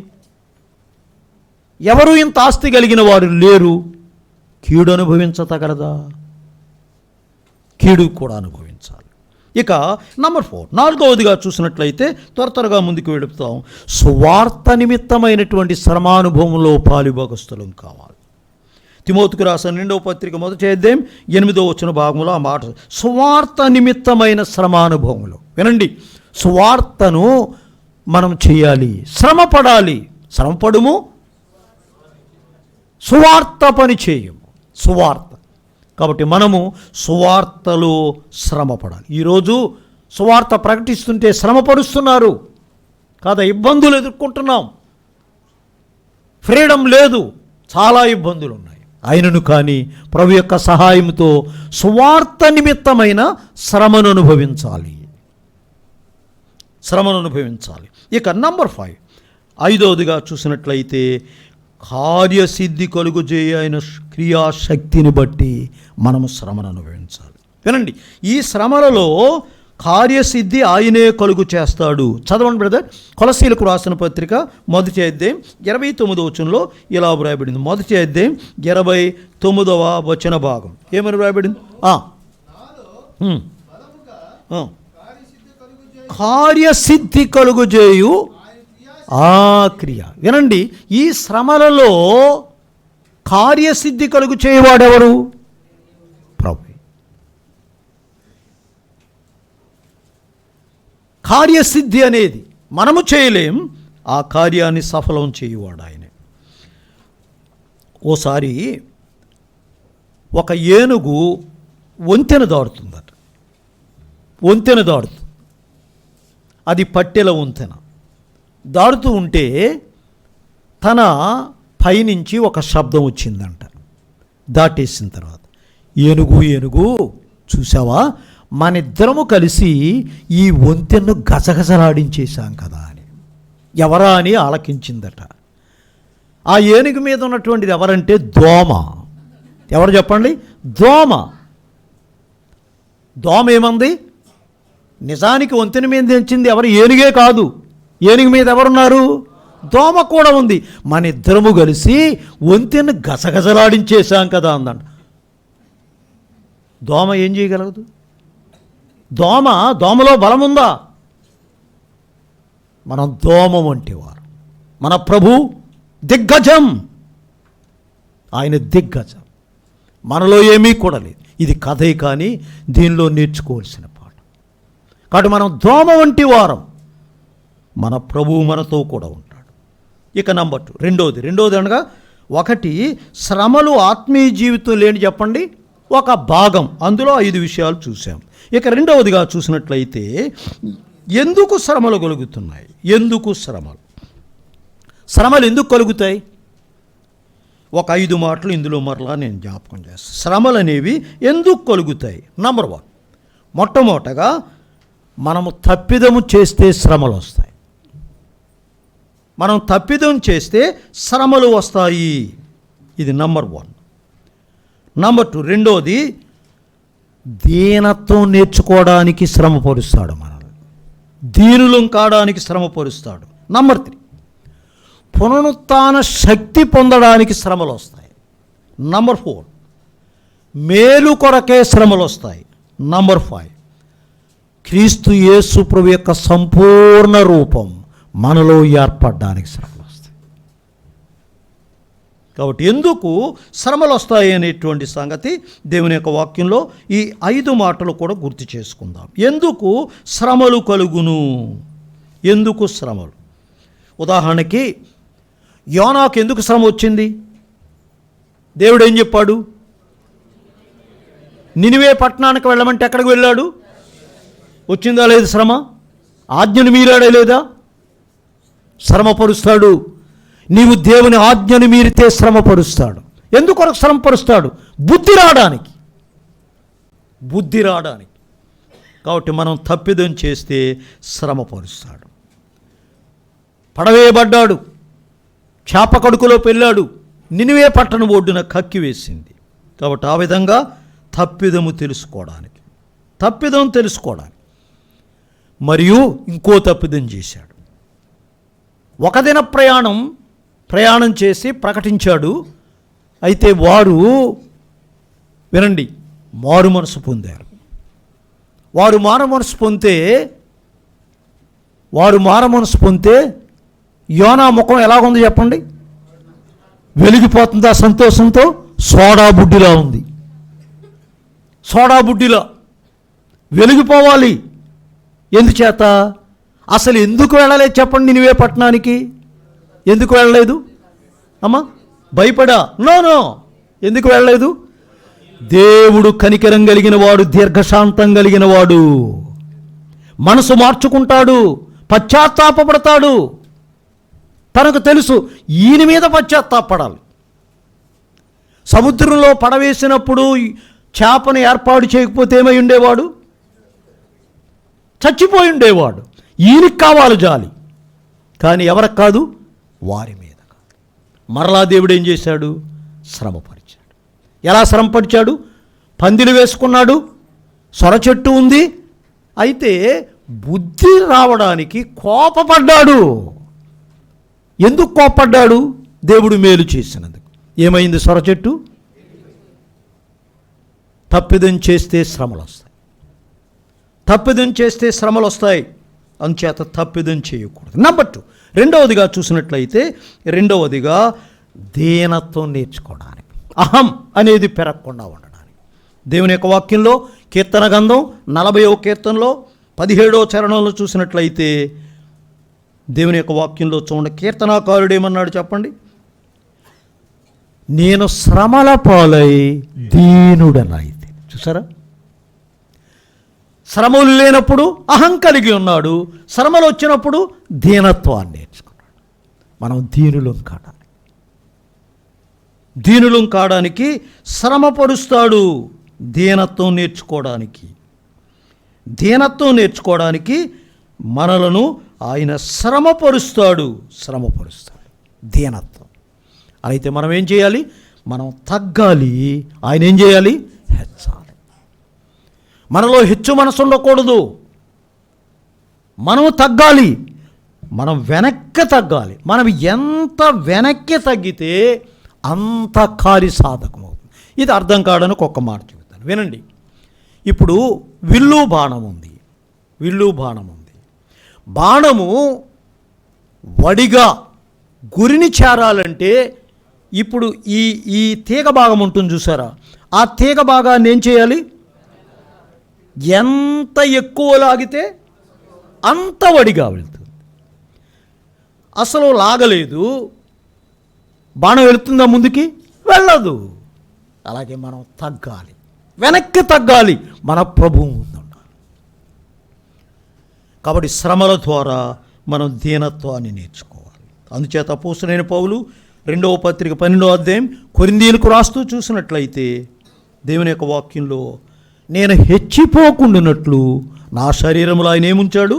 ఎవరు ఇంత ఆస్తి కలిగిన వారు లేరు. కీడు అనుభవించతగలదా? కీడు కూడా అనుభవించాలి. ఇక నంబర్ 4, 4వదిగా చూసినట్లయితే త్వరగా ముందుకు వెళుతాం. సువార్త నిమిత్తమైనటువంటి శ్రమానుభవంలో పాలుభాగస్తులం కావాలి. తిమోతికి రాసిన 2వ పత్రిక 1వ అధ్యాయం 8వ వచన భాగంలో ఆ మాట, సువార్త నిమిత్తమైన శ్రమానుభవంలో. వినండి, సువార్తను మనం చేయాలి, శ్రమ పడాలి. శ్రమపడుము, సువార్త పని చేయము. సువార్త. కాబట్టి మనము సువార్తలో శ్రమ పడాలి. ఈరోజు సువార్త ప్రకటిస్తుంటే శ్రమ పడుస్తున్నారు కాదా? ఇబ్బందులు ఎదుర్కొంటున్నాం. ఫ్రీడమ్ లేదు, చాలా ఇబ్బందులు ఉన్నాయి. అయినను కానీ ప్రభు యొక్క సహాయంతో సువార్త నిమిత్తమైన శ్రమను అనుభవించాలి. ఇక నంబర్ 5, 5వదిగా చూసినట్లయితే కార్యసిద్ధి కలుగుజేయ ఆయన క్రియాశక్తిని బట్టి మనము శ్రమను అనుభవించాలి. వినండి, ఈ శ్రమలలో కార్యసిద్ధి ఆయనే కలుగు చేస్తాడు. చదవండి బ్రదర్. కొలసీలకు రాసిన పత్రిక 1వ అధ్యాయం 29వ వచనంలో ఇలా వ్రాయబడింది. 1వ అధ్యాయం 29వ వచన భాగం ఏమని వ్రాయబడింది? కార్యసిద్ధి కలుగుజేయు ఆ క్రియ. వినండి, ఈ శ్రమలలో కార్యసిద్ధి కలుగు చేయవాడెవరు? ప్రభు. కార్యసిద్ధి అనేది మనము చేయలేం, ఆ కార్యాన్ని సఫలం చేయువాడు ఆయనే. ఓసారి ఒక ఏనుగు వంతెన దాడుతుందట. వంతెన దాడుతుంది, అది పట్టెల వంతెన. దాడుతూ ఉంటే తన పైనుంచి ఒక శబ్దం వచ్చిందంట. దాటేసిన తర్వాత, ఏనుగు ఏనుగు చూసావా, మనిద్దరము కలిసి ఈ వంతెన్ను గజగజలాడించేశాం కదా అని. ఎవరా అని ఆలకించిందట. ఆ ఏనుగు మీద ఉన్నటువంటిది ఎవరంటే దోమ. ఎవరు చెప్పండి? దోమ. దోమ ఏమంది? నిజానికి వంతెన మీద తెచ్చింది ఎవరు? ఏనుగే కాదు. ఏనుగు మీద ఎవరున్నారు? దోమ కూడా ఉంది. మన ఇద్దరము కలిసి వంతెన్ను గజగజలాడించేశాం కదా అందంట. దోమ ఏం చేయగలదు? దోమలో బలం ఉందా? మనం దోమ వంటివారు. మన ప్రభు దిగ్గజం, ఆయన దిగ్గజం. మనలో ఏమీ కూడా లేదు. ఇది కథే కానీ దీనిలో నేర్చుకోవాల్సిన పాఠం. కాబట్టి మనం దోమ వంటి వారం, మన ప్రభువు మనతో కూడా ఉంటాడు. ఇక నంబర్ 2, రెండోది అనగా, ఒకటి శ్రమలు ఆత్మీయ జీవితం లేని చెప్పండి ఒక భాగం. అందులో 5 విషయాలు చూసాం. ఇక రెండవదిగా చూసినట్లయితే, ఎందుకు శ్రమలు కలుగుతున్నాయి? ఎందుకు శ్రమలు ఎందుకు కలుగుతాయి? ఒక 5 మాటలు ఇందులో మరలా నేను జ్ఞాపకం చేస్తాను. శ్రమలు అనేవి ఎందుకు కలుగుతాయి? నంబర్ 1, మొట్టమొదటగా మనము తప్పిదము చేస్తే శ్రమలు వస్తాయి. మనం తప్పిదం చేస్తే శ్రమలు వస్తాయి. ఇది నంబర్ 1. నంబర్ 2, రెండోది దీనత్వం నేర్చుకోవడానికి శ్రమ పరుస్తాడు. మనల్ని దీనులం కావడానికి శ్రమ పరుస్తాడు. నంబర్ 3, పునరుత్థాన శక్తి పొందడానికి శ్రమలు వస్తాయి. నంబర్ 4, మేలు కొరకే శ్రమలు వస్తాయి. నంబర్ 5, క్రీస్తు యేసు ప్రభు యొక్క సంపూర్ణ రూపం మనలో ఏర్పడడానికి శ్రమలు వస్తాయి. కాబట్టి ఎందుకు శ్రమలు వస్తాయి అనేటువంటి సంగతి దేవుని యొక్క వాక్యంలో ఈ 5 మాటలు కూడా గుర్తు చేసుకుందాం. ఎందుకు శ్రమలు కలుగును? ఎందుకు శ్రమలు? ఉదాహరణకి, యోనాకు ఎందుకు శ్రమ వచ్చింది? దేవుడు ఏం చెప్పాడు? నినివే పట్టణానికి వెళ్ళమంటే ఎక్కడికి వెళ్ళాడు? వచ్చిందా లేదు శ్రమ? ఆజ్ఞను మీరాడే లేదా? శ్రమపరుస్తాడు. నీవు దేవుని ఆజ్ఞను మీరితే శ్రమపరుస్తాడు. ఎందుకొరకు శ్రమపరుస్తాడు? బుద్ధి రావడానికి. కాబట్టి మనం తప్పిదం చేస్తే శ్రమపరుస్తాడు. పడవేయబడ్డాడు, చేప కడుపులో పెళ్ళాడు, నినివే పట్టణం ఒడ్డున కక్కి వేసింది. కాబట్టి ఆ విధంగా తప్పిదం తెలుసుకోవడానికి, మరియు ఇంకో తప్పిదం చేశాడు. ఒక దిన ప్రయాణం చేసి ప్రకటించాడు. అయితే వారు వినండి, మారు మనసు పొందారు. వారు మారు మనసు పొందితే యోనా ముఖం ఎలాగుంది చెప్పండి? వెలిగిపోతుందా సంతోషంతో? సోడా బుడ్డిలా ఉంది. వెలిగిపోవాలి. ఎందుచేత? అసలు ఎందుకు వెళ్ళలేదు చెప్పండి? నినివే పట్టణానికి ఎందుకు వెళ్ళలేదు? అమ్మా భయపడా? నో. ఎందుకు వెళ్ళలేదు? దేవుడు కనికరం కలిగిన వాడు, దీర్ఘశాంతం కలిగిన వాడు. మనసు మార్చుకుంటాడు, పశ్చాత్తాపడతాడు. తనకు తెలుసు ఈయన మీద పశ్చాత్తాపడాలి. సముద్రంలో పడవేసినప్పుడు చేపను ఏర్పాటు చేయకపోతే ఏమై ఉండేవాడు? చచ్చిపోయి ఉండేవాడు. ఈయనకి కావాలి జాలి, కానీ ఎవరికి కాదు? వారి మీద కాదు. మరలా దేవుడు ఏం చేశాడు? శ్రమపరిచాడు. ఎలా శ్రమపరిచాడు? పందిలు వేసుకున్నాడు, సొర చెట్టు ఉంది, అయితే బుద్ధి రావడానికి కోపపడ్డాడు. ఎందుకు కోపపడ్డాడు? దేవుడు మేలు చేసినందుకు. ఏమైంది? సొర చెట్టు తప్పిదం చేస్తే శ్రమలు వస్తాయి. తప్పిదం చేస్తే శ్రమలు వస్తాయి. అందుచేత తప్పిదం చేయకూడదు. నెంబర్ 2, రెండవదిగా చూసినట్లయితే, రెండవదిగా దీనత్వం నేర్చుకోవడానికి, అహం అనేది పెరగకుండా ఉండడానికి. దేవుని యొక్క వాక్యంలో కీర్తన గ్రంథం 40వ కీర్తనలో 17వ చరణంలో చూసినట్లయితే, దేవుని యొక్క వాక్యంలో చూడండి, కీర్తనాకారుడు ఏమన్నాడు చెప్పండి? నేను శ్రమల పాలై దీనుడనైతే. చూసారా? శ్రమలు లేనప్పుడు అహం కలిగి ఉన్నాడు, శ్రమలు వచ్చినప్పుడు దీనత్వాన్ని నేర్చుకున్నాడు. మనం దీనులం కావడానికి శ్రమపరుస్తాడు. దీనత్వం నేర్చుకోవడానికి మనలను ఆయన శ్రమపరుస్తాడు. దీనత్వం. అయితే మనం ఏం చేయాలి? మనం తగ్గాలి. ఆయన ఏం చేయాలి? హెచ్చాలి. మనలో హెచ్చు మనసు ఉండకూడదు. మనము తగ్గాలి. మనం వెనక్కి తగ్గాలి. మనం ఎంత వెనక్కి తగ్గితే అంత కార్యసాధకం అవుతుంది. ఇది అర్థం కావడానికి ఒక్క మాట చెబుతాను, వినండి. ఇప్పుడు విల్లు బాణం ఉంది. బాణము వడిగా గురిని చేరాలంటే ఇప్పుడు ఈ తీగ భాగం ఉంటుంది చూసారా? ఆ తీగ భాగాన్ని ఏం చేయాలి? ఎంత ఎక్కువ లాగితే అంత వడిగా వెళ్తుంది. అసలు లాగలేదు, బాణం వెళుతుందా? ముందుకి వెళ్ళదు. అలాగే మనం తగ్గాలి, వెనక్కి తగ్గాలి, మన ప్రభువు ముందు ఉండాలి. కాబట్టి శ్రమల ద్వారా మనం దీనత్వాన్ని నేర్చుకోవాలి. అందుచేత అపోస్తలుడైన పౌలు 2వ పత్రిక 12వ అధ్యాయం కొరింథీయులకు రాస్తూ చూసినట్లయితే, దేవుని యొక్క వాక్యంలో నేను హెచ్చిపోకుండానట్లు నా శరీరంలో ఆయన ఏముంచాడు?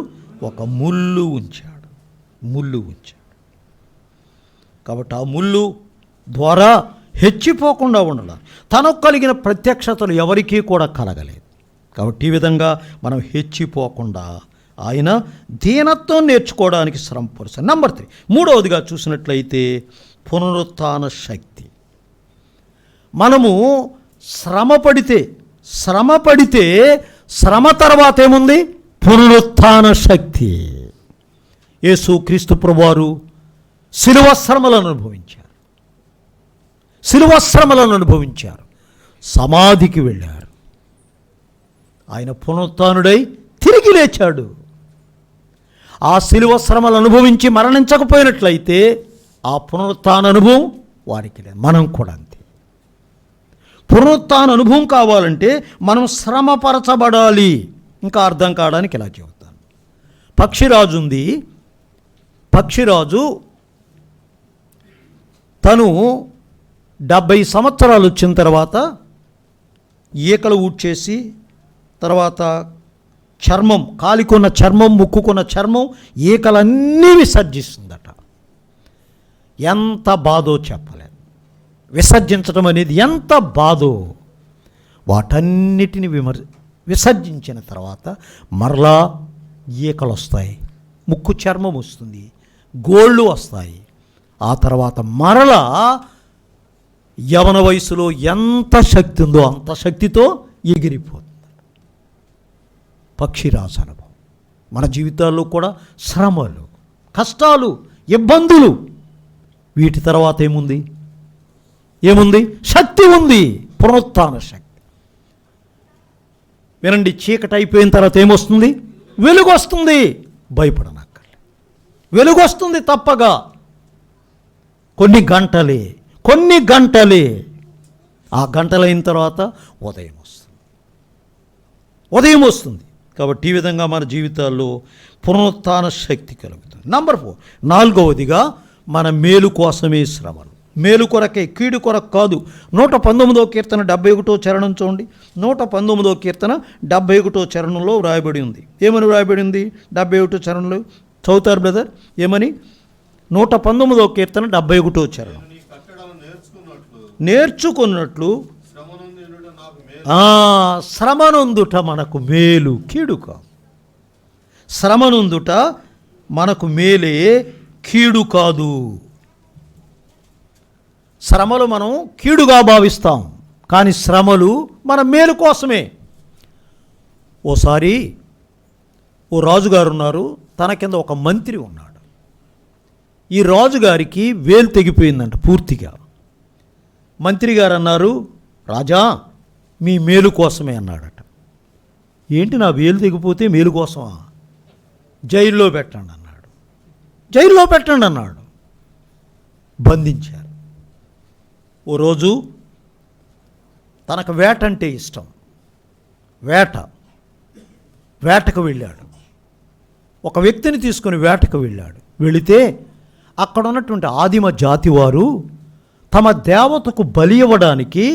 ఒక ముళ్ళు ఉంచాడు. కాబట్టి ఆ ముళ్ళు ద్వారా హెచ్చిపోకుండా ఉండాలి. తనకు కలిగిన ప్రత్యక్షతలు ఎవరికీ కూడా కలగలేదు. కాబట్టి ఈ విధంగా మనం హెచ్చిపోకుండా ఆయన దీనత్వం నేర్చుకోవడానికి శ్రమపరుస్తాడు. నెంబర్ 3, మూడవదిగా చూసినట్లయితే పునరుత్థాన శక్తి. మనము శ్రమ పడితే శ్రమ తర్వాత ఏముంది? పునరుత్థాన శక్తి. యేసు క్రీస్తు ప్రభువారు శిలువ శ్రమలను అనుభవించారు. సమాధికి వెళ్ళారు. ఆయన పునరుత్థానుడై తిరిగి లేచాడు. ఆ శిలువ శ్రమలు అనుభవించి మరణించకపోయినట్లయితే ఆ పునరుత్థాన అనుభవం వారికి లేదు. మనం కూడా అంతే. పునరుత్థాన అనుభవం కావాలంటే మనం శ్రమపరచబడాలి. ఇంకా అర్థం కావడానికి ఇలా చెబుతాను. పక్షిరాజు ఉంది. పక్షిరాజు తను 70 సంవత్సరాలు వచ్చిన తర్వాత ఈకలు ఊడ్చేసి, తర్వాత చర్మం, కాలికున్న చర్మం, ముక్కుకున్న చర్మం, ఈకలన్నీ విసర్జిస్తుందట. ఎంత బాధో చెప్పలేదు. విసర్జించడం అనేది ఎంత బాధో. వాటన్నిటిని విసర్జించిన తర్వాత మరలా ఈకలు వస్తాయి, ముక్కు చర్మం వస్తుంది, గోళ్ళు వస్తాయి. ఆ తర్వాత మరలా యవన వయసులో ఎంత శక్తి ఉందో అంత శక్తితో ఎగిరిపోతుంది. పక్షిరాజు అనుభవం. మన జీవితాల్లో కూడా శ్రమలు, కష్టాలు, ఇబ్బందులు, వీటి తర్వాత ఏముంది? శక్తి ఉంది. పునరుత్థాన శక్తి. వినండి, చీకటి అయిపోయిన తర్వాత ఏమొస్తుంది? వెలుగు వస్తుంది. భయపడనక్కర్లేదు. వెలుగు వస్తుంది తప్పగా. కొన్ని గంటలే. ఆ గంటలైన తర్వాత ఉదయం వస్తుంది. కాబట్టి ఈ విధంగా మన జీవితాల్లో పునరుత్థాన శక్తి కలుగుతుంది. నెంబర్ 4, నాలుగవదిగా మన మేలు కోసమే శ్రమలు. మేలు కొరకే, కీడు కొరకు కాదు. 119వ కీర్తన 71వ చరణం చూడండి. 119వ కీర్తన 71వ చరణంలో వ్రాయబడి ఉంది. ఏమని వ్రాయబడి ఉంది? 71వ చరణంలో చదువుతారు బ్రదర్. ఏమని? 119వ కీర్తన 71వ చరణం. నేర్చుకున్నట్లు శ్రమనొందుట మనకు మేలు, కీడు కాదు. శ్రమనుందుట మనకు మేలే, కీడు కాదు. శ్రమలు మనం కీడుగా భావిస్తాం, కానీ శ్రమలు మన మేలు కోసమే. ఓసారి ఓ రాజుగారు ఉన్నారు, తన కింద ఒక మంత్రి ఉన్నాడు. ఈ రాజుగారికి వేలు తెగిపోయిందంట పూర్తిగా. మంత్రి గారు అన్నారు, రాజా మీ మేలు కోసమే అన్నాడట. ఏంటి నా వేలు తెగిపోతే మేలు కోసమా? జైల్లో పెట్టండి అన్నాడు. జైల్లో పెట్టండి అన్నాడు. బంధించారు. ఓ రోజు తనకు వేట అంటే ఇష్టం. వేటకు వెళ్ళాడు. ఒక వ్యక్తిని తీసుకుని వేటకు వెళ్ళాడు. వెళితే అక్కడ ఉన్నటువంటి ఆదిమ జాతి వారు తమ దేవతకు బలి ఇవ్వడానికి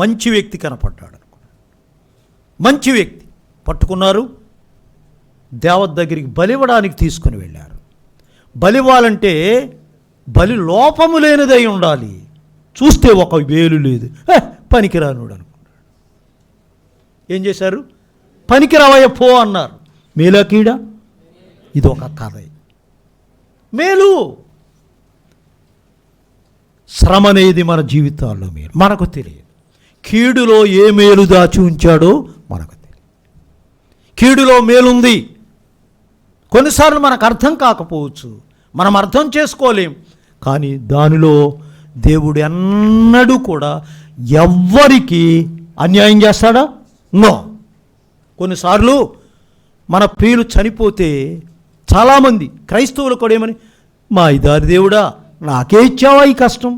మంచి వ్యక్తి కనపడ్డాడు. మంచి వ్యక్తి పట్టుకున్నారు. దేవత దగ్గరికి బలి ఇవ్వడానికి తీసుకుని వెళ్ళారు. బలి ఇవ్వాలంటే బలి లోపము లేనిదై ఉండాలి. చూస్తే ఒక వేలు లేదు, పనికిరానుడు అనుకున్నాడు. ఏం చేశారు? పనికిరావయ్య పో అన్నారు. మేలా కీడా? ఇది ఒక కథ. మేలు శ్రమ అనేది మన జీవితాల్లో మేలు మనకు తెలియదు. కీడులో ఏ మేలు దాచి ఉంచాడో మనకు తెలియదు. కీడులో మేలుంది. కొన్నిసార్లు మనకు అర్థం కాకపోవచ్చు, మనం అర్థం చేసుకోలేం. కానీ దానిలో దేవుడు ఎన్నడూ కూడా ఎవ్వరికి అన్యాయం చేస్తాడా? నో. కొన్నిసార్లు మన ప్రియులు చనిపోతే చాలామంది క్రైస్తవులు కూడా ఏమని, మాయిదారి దేవుడా నాకే ఇచ్చావా ఈ కష్టం,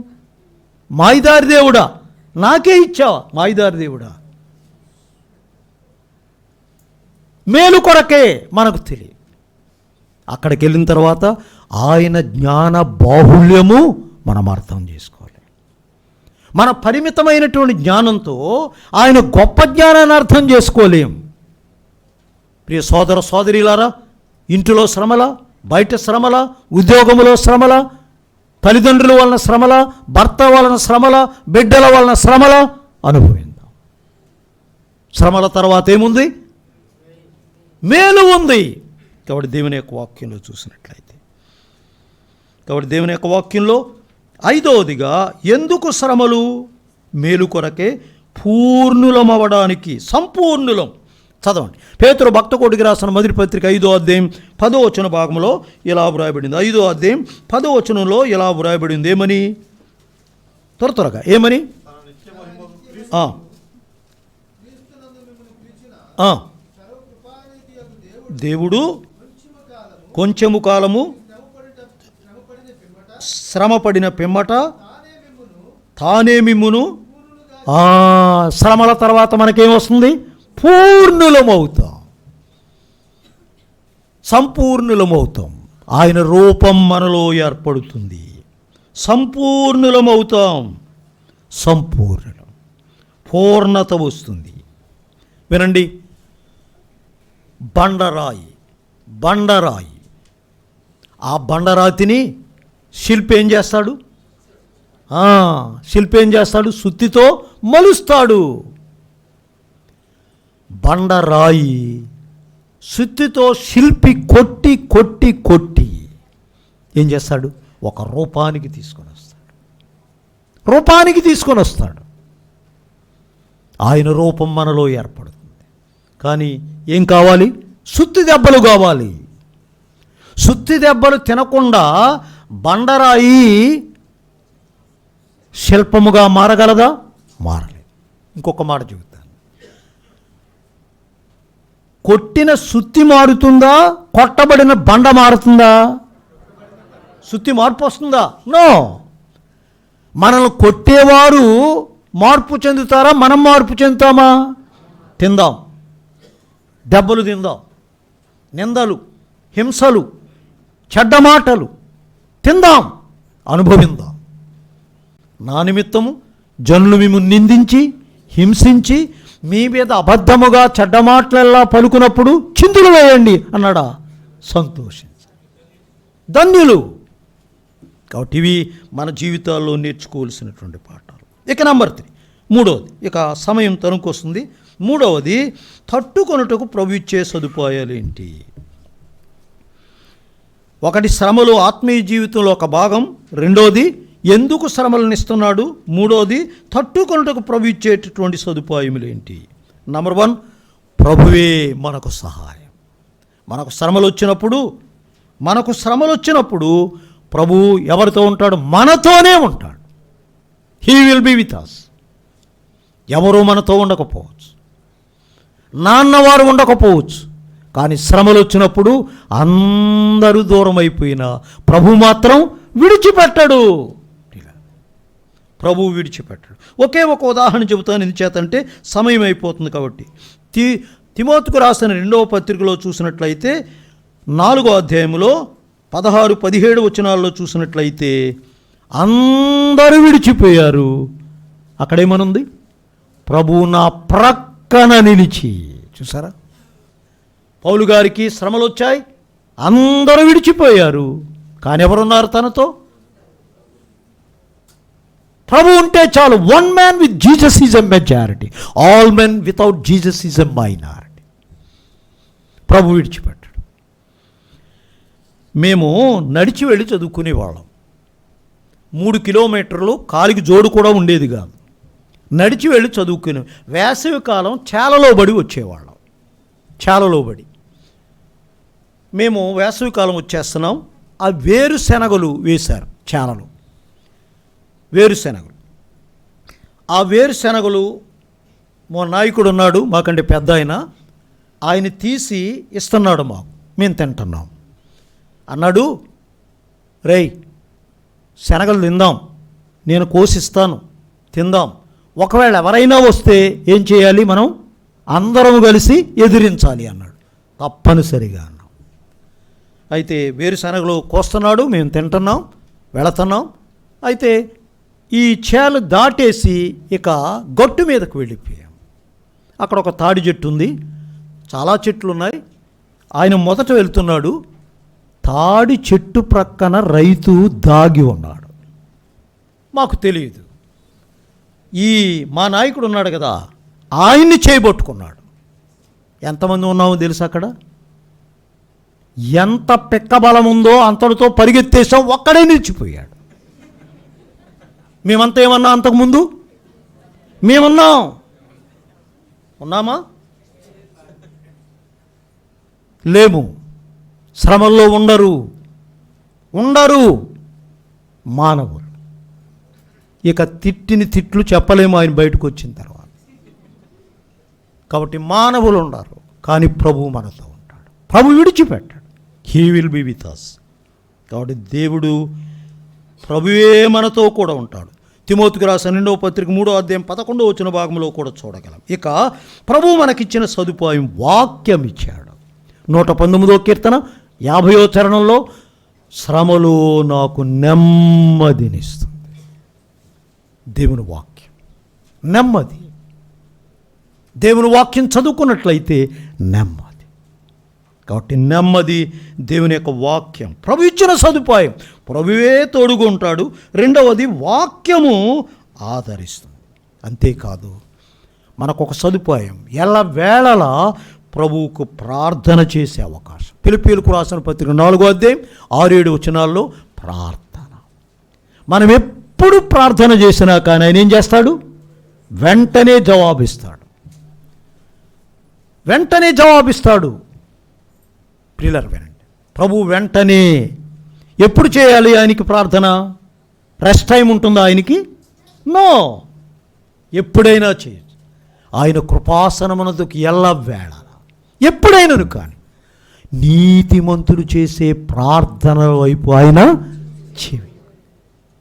మాయిదారి దేవుడా నాకే ఇచ్చావా, మాయిదారి దేవుడా. మేలు కొరకే మనకు తెలియదు. అక్కడికి వెళ్ళిన తర్వాత ఆయన జ్ఞాన బాహుళ్యము మనం అర్థం చేసుకోవాలి. మన పరిమితమైనటువంటి జ్ఞానంతో ఆయన గొప్ప జ్ఞానాన్ని అర్థం చేసుకోలేం. ప్రియ సోదర సోదరీలారా, ఇంటిలో శ్రమల, బయట శ్రమల, ఉద్యోగంలో శ్రమల, తల్లిదండ్రుల వలన శ్రమల, భర్త వలన శ్రమల, బిడ్డల వలన శ్రమల అనుభవిద్దాం. శ్రమల తర్వాత ఏముంది? మేలు ఉంది. కాబట్టి దేవుని యొక్క వాక్యంలో చూసినట్లయితే, కాబట్టి దేవుని యొక్క వాక్యంలో 5వదిగా ఎందుకు శ్రమలు? మేలు కొరకే, పూర్ణులమవడానికి, సంపూర్ణులం. చదవండి. పేతురు భక్తకోటికి రాసిన మొదటి పత్రిక 5వ అధ్యాయం 10వ వచన భాగంలో ఇలా వ్రాయబడింది. 5వ అధ్యాయం 10వ వచనంలో ఇలా వ్రాయబడింది. ఏమని? త్వరగా ఏమని? దేవుడు కొంచెము కాలము శ్రమపడిన పిమ్మట తానే మిమ్మును, శ్రమల తర్వాత మనకేమొస్తుంది? పూర్ణులమవుతాం, సంపూర్ణులమవుతాం. ఆయన రూపం మనలో ఏర్పడుతుంది. సంపూర్ణులమవుతాం. సంపూర్ణులం, పూర్ణత వస్తుంది. వినండి, బండరాయి ఆ బండరాతిని శిల్పి ఏం చేస్తాడు? సుత్తితో మలుస్తాడు. బండరాయి సుత్తితో శిల్పి కొట్టి కొట్టి కొట్టి ఏం చేస్తాడు? ఒక రూపానికి తీసుకొని వస్తాడు. ఆయన రూపం మనలో ఏర్పడుతుంది. కానీ ఏం కావాలి? సుత్తి దెబ్బలు కావాలి. సుత్తి దెబ్బలు తినకుండా బండరాయి శిల్పముగా మారగలదా? మారలేదు. ఇంకొక మాట చెబుతాను. కొట్టిన సుత్తి మారుతుందా? కొట్టబడిన బండ మారుతుందా? సుత్తి మార్పు వస్తుందా? నో. మనల్ని కొట్టేవారు మార్పు చెందుతారా? మనం మార్పు చెందుతామా? తిందాం, దెబ్బలు తిందాం, నిందలు, హింసలు, చెడ్డ మాటలు తిందాం, అనుభవిందాం. నా నిమిత్తము జనులు మిమ్మల్ని నిందించి హింసించి మీ మీద అబద్ధముగా చెడ్డ మాటలెల్లా పలుకున్నప్పుడు చిందులు వేయండి అన్నాడా? సంతోషించండి, ధన్యులు. కాబట్టి ఇవి మన జీవితాల్లో నేర్చుకోవాల్సినటువంటి పాఠాలు. ఇక నంబర్ 3, మూడవది. ఇక సమయం తనుకొస్తుంది. మూడవది, తట్టుకొనుటకు ప్రభు ఇచ్చే సదుపాయాలు ఏంటి? ఒకటి, శ్రమలు ఆత్మీయ జీవితంలో ఒక భాగం. రెండోది, ఎందుకు శ్రమలను ఇస్తున్నాడు? మూడోది, తట్టుకొనుటకు ప్రభు ఇచ్చేటటువంటి సదుపాయములు ఏంటి? నంబర్ 1, ప్రభువే మనకు సహాయం. మనకు శ్రమలు వచ్చినప్పుడు ప్రభు ఎవరితో ఉంటాడు? మనతోనే ఉంటాడు. He will be with us. ఎవరు మనతో ఉండకపోవచ్చు, నాన్నవారు ఉండకపోవచ్చు, కానీ శ్రమలు వచ్చినప్పుడు అందరూ దూరం అయిపోయినా ప్రభు మాత్రం విడిచిపెట్టడు. ప్రభువు విడిచిపెట్టడు. ఒకే ఒక ఉదాహరణ చెబుతాను, ఎందుచేతంటే సమయం అయిపోతుంది కాబట్టి. తిమోతికు రాసిన 2వ పత్రికలో చూసినట్లయితే 4వ అధ్యాయంలో 16-17 వచనాల్లో చూసినట్లయితే అందరూ విడిచిపోయారు. అక్కడేమనుంది? ప్రభువు నా ప్రక్కన నిలిచి. చూసారా, పౌలు గారికి శ్రమలు వచ్చాయి, అందరూ విడిచిపోయారు, కానీ ఎవరున్నారు తనతో? ప్రభు ఉంటే చాలు. 1 man with Jesus is a majority. All men without Jesus is a minority. ప్రభు విడిచిపెట్టాడు. మేము నడిచి వెళ్ళి చదువుకునేవాళ్ళం. 3 కిలోమీటర్లు, కాలికి జోడు కూడా ఉండేది కాదు. నడిచి వెళ్ళి చదువుకునే. వేసవి కాలం చాలలోబడి వచ్చేవాళ్ళం. చాలలోబడి మేము వేసవి కాలం వచ్చేస్తున్నాం. ఆ వేరుశెనగలు వేశారు చాలలో. వేరుశెనగలు. ఆ వేరుశెనగలు మా నాయకుడు ఉన్నాడు, మాకంటే పెద్ద ఆయన తీసి ఇస్తున్నాడు మాకు. మేము తింటున్నాం. అన్నాడు, రేయ్ శనగలు తిందాం, నేను కోసిస్తాను, తిందాం. ఒకవేళ ఎవరైనా వస్తే ఏం చేయాలి? మనం అందరం కలిసి ఎదిరించాలి అన్నాడు. తప్పనిసరిగా అన్నాం. అయితే వేరుశెనగలు కోస్తున్నాడు, మేము తింటున్నాం, వెళుతున్నాం. అయితే ఈ చేలు దాటేసి ఇక గట్టు మీదకు వెళ్ళిపోయాం. అక్కడ ఒక తాడి చెట్టు ఉంది, చాలా చెట్లు ఉన్నాయి. ఆయన మొదట వెళ్తున్నాడు. తాడి చెట్టు ప్రక్కన రైతు దాగి ఉన్నాడు. మాకు తెలియదు. ఈ మా నాయకుడు ఉన్నాడు కదా, ఆయన్ని చేయబట్టుకున్నాడు. ఎంతమంది ఉన్నామో తెలుసు అక్కడ? ఎంత పిక్కబలం ఉందో అంతటితో పరిగెత్తేసాం, ఒక్కడే నిలిచిపోయాడు. మేమంతా ఏమన్నా అంతకుముందు? ఉన్నామా? లేము. శ్రమల్లో ఉండరు మానవులు. ఇక తిట్లు చెప్పలేము ఆయన బయటకు వచ్చిన తర్వాత. కాబట్టి మానవులు ఉండరు, కానీ ప్రభువు మనతో ఉంటాడు. ప్రభు విడిచిపెట్టాడు. He will be with us. కాబట్టి దేవుడు ప్రభువే మనతో కూడా ఉంటాడు. తిమోతికి రాసిన 2వ పత్రిక 3వ అధ్యాయం 11వ వచన భాగంలో కూడా చూడగలం. ఇక ప్రభువు మనకిచ్చిన సదుపాయం వాక్యం ఇచ్చాడు. 119వ కీర్తన 50వ చరణంలో శ్రమలో నాకు నెమ్మదినిస్తుంది. దేవుని వాక్యం నెమ్మది. దేవుని వాక్యం చదువుకున్నట్లయితే నెమ్మది. కాబట్టి నెమ్మది దేవుని యొక్క వాక్యం. ప్రభు ఇచ్చిన సదుపాయం. ప్రభువే తోడుగా ఉంటాడు. రెండవది, వాక్యము ఆదరిస్తుంది. అంతేకాదు, మనకొక సదుపాయం, ఎల్లవేళలా ప్రభువుకు ప్రార్థన చేసే అవకాశం. ఫిలిప్పీయులకు రాసిన పత్రిక 4వ అధ్యాయం 6-7 వచనాల్లో ప్రార్థన. మనం ఎప్పుడు ప్రార్థన చేసినా కానీ ఆయన ఏం చేస్తాడు? వెంటనే జవాబిస్తాడు. ప్రియులారా వినండి, ప్రభు వెంటనే. ఎప్పుడు చేయాలి ఆయనకి ప్రార్థన? రెస్ట్ టైం ఉంటుందా ఆయనకి? నో, ఎప్పుడైనా చేయొచ్చు. ఆయన కృపాసనమునకు ఎల్లవేళ ఎప్పుడైనాను. కానీ నీతిమంతులు చేసే ప్రార్థనల వైపు ఆయన చెవి.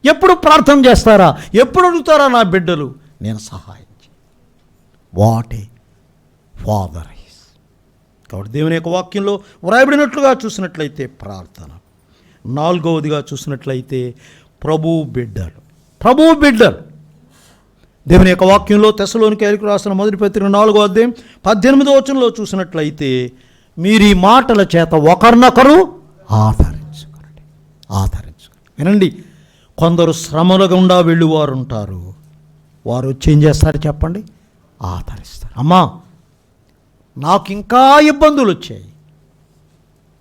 ఎప్పుడు ప్రార్థన చేస్తారా? ఎప్పుడు అడుగుతారా నా బిడ్డలు నేను సహాయం చేయి? What a father is. కాబట్టి దేవుని యొక్క వాక్యంలో వ్రాయబడినట్లుగా చూసినట్లయితే ప్రార్థన. 4వదిగా చూసినట్లయితే ప్రభువు బిడ్డలు. దేవుని యొక్క వాక్యంలో తెస్సలోనికైలకు రాసిన 1వ పత్రిక 4వ అధ్యాయం 18వ వచనంలో చూసినట్లయితే మీరు ఈ మాటల చేత ఒకరినొకరు ఆదరించుకోండి. వినండి, కొందరు శ్రమల గుండా వెళ్ళివారు ఉంటారు. వారు వచ్చి ఏం చేస్తారు చెప్పండి? ఆదరిస్తారు. అమ్మా, నాకు ఇంకా ఇబ్బందులు వచ్చాయి,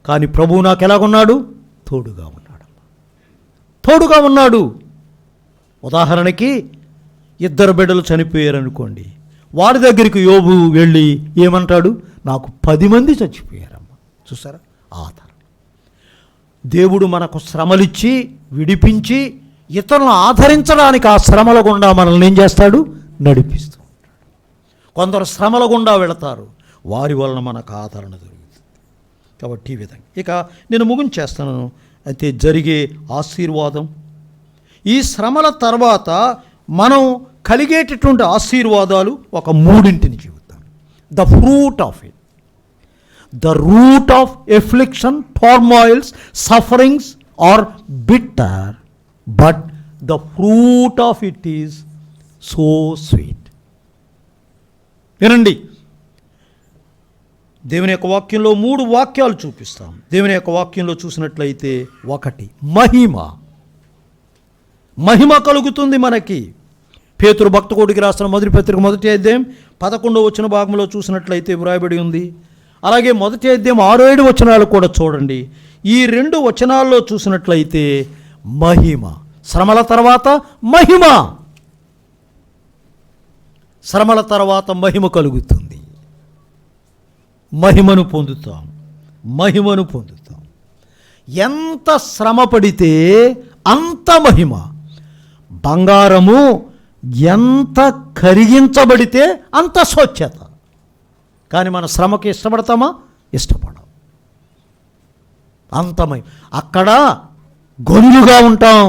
కానీ ప్రభువు నాకు ఎలాగున్నాడు? తోడుగా ఉన్నాడు. తోడుగా ఉన్నాడు. ఉదాహరణకి 2 బిడ్డలు చనిపోయారనుకోండి, వారి దగ్గరికి యోబు వెళ్ళి ఏమంటాడు? నాకు 10 మంది చచ్చిపోయారమ్మా. చూసారా? ఆదరణ. దేవుడు మనకు శ్రమలిచ్చి విడిపించి ఇతరులను ఆదరించడానికి ఆ శ్రమల గుండా మనల్ని ఏం చేస్తాడు? నడిపిస్తూ ఉంటాడు. కొందరు శ్రమల గుండా వెళతారు, వారి వలన మనకు ఆదరణ దొరుకుతుంది. కాబట్టి ఈ విధంగా ఇక నేను ముగించేస్తాను. అయితే జరిగే ఆశీర్వాదం, ఈ శ్రమల తర్వాత మనం కలిగేటటువంటి ఆశీర్వాదాలు ఒక 3 చెబుతాను. The fruit of it, the root of affliction, turmoils, sufferings are bitter, but the fruit of it is so sweet. వినండి, దేవుని యొక్క వాక్యంలో 3 వాక్యాలు చూపిస్తాం. దేవుని యొక్క వాక్యంలో చూసినట్లయితే 1 మహిమ కలుగుతుంది మనకి. పేతురు భక్తకోడికి రాసిన మొదటి పత్రిక 1వ అధ్యాయం 11వ వచన భాగంలో చూసినట్లయితే వ్రాయబడి ఉంది. అలాగే 1వ అధ్యాయం 6-7 వచనాలు కూడా చూడండి. ఈ 2 వచనాల్లో చూసినట్లయితే మహిమ, శ్రమల తర్వాత మహిమ, శ్రమల తర్వాత మహిమ కలుగుతుంది. మహిమను పొందుతాం. ఎంత శ్రమ పడితే అంత మహిమ. బంగారము ఎంత కరిగించబడితే అంత స్వచ్ఛత. కానీ మన శ్రమకి ఇష్టపడతామా? ఇష్టపడం. అంత మహిమ. అక్కడ గొనులుగా ఉంటాం.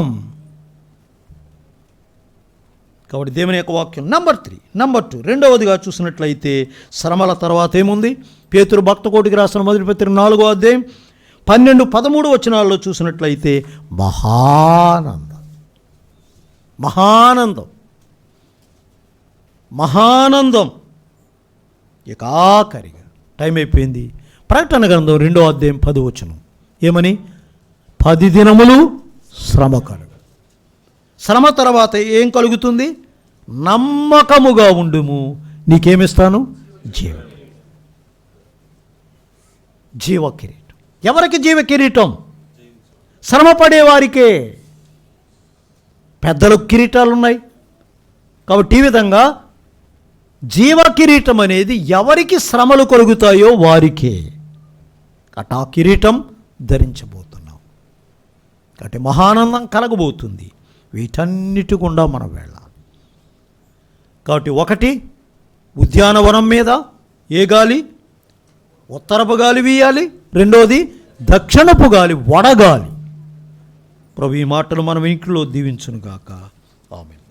కాబట్టి దేవుని యొక్క వాక్యం నంబర్ 2. రెండవదిగా చూసినట్లయితే శ్రమల తర్వాత ఏముంది? పేతురు భక్తకోటికి రాసిన మొదటి పత్రిక 4వ అధ్యాయం 12-13 వచనాల్లో చూసినట్లయితే మహానందం. ఇక ఆఖరిగా టైం అయిపోయింది. ప్రకటన గ్రంథం 2వ అధ్యాయం 10వ వచనం ఏమని? 10 దినములు శ్రమ కలుగు. శ్రమ తర్వాత ఏం కలుగుతుంది? నమ్మకముగా ఉండుము, నీకేమిస్తాను? జీవ కిరీటం. ఎవరికి జీవ కిరీటం? శ్రమ పడేవారికే. పెద్దలకు కిరీటాలు ఉన్నాయి. కాబట్టి ఈ విధంగా జీవ కిరీటం అనేది ఎవరికి శ్రమలు కలుగుతాయో వారికే. అటా కిరీటం ధరించబోతున్నాం. కాబట్టి మహానందం కలగబోతుంది. వీటన్నిటి గుండా మనం వెళ్ళాలి. కాబట్టి 1 ఉద్యానవనం మీద ఏ గాలి? ఉత్తరపు గాలి వీయాలి. 2వది దక్షిణపు గాలి, వడగాలి. ప్రభు ఈ మాటలు మనం ఇంట్లో దీవించునుగాక. ఆమేన్.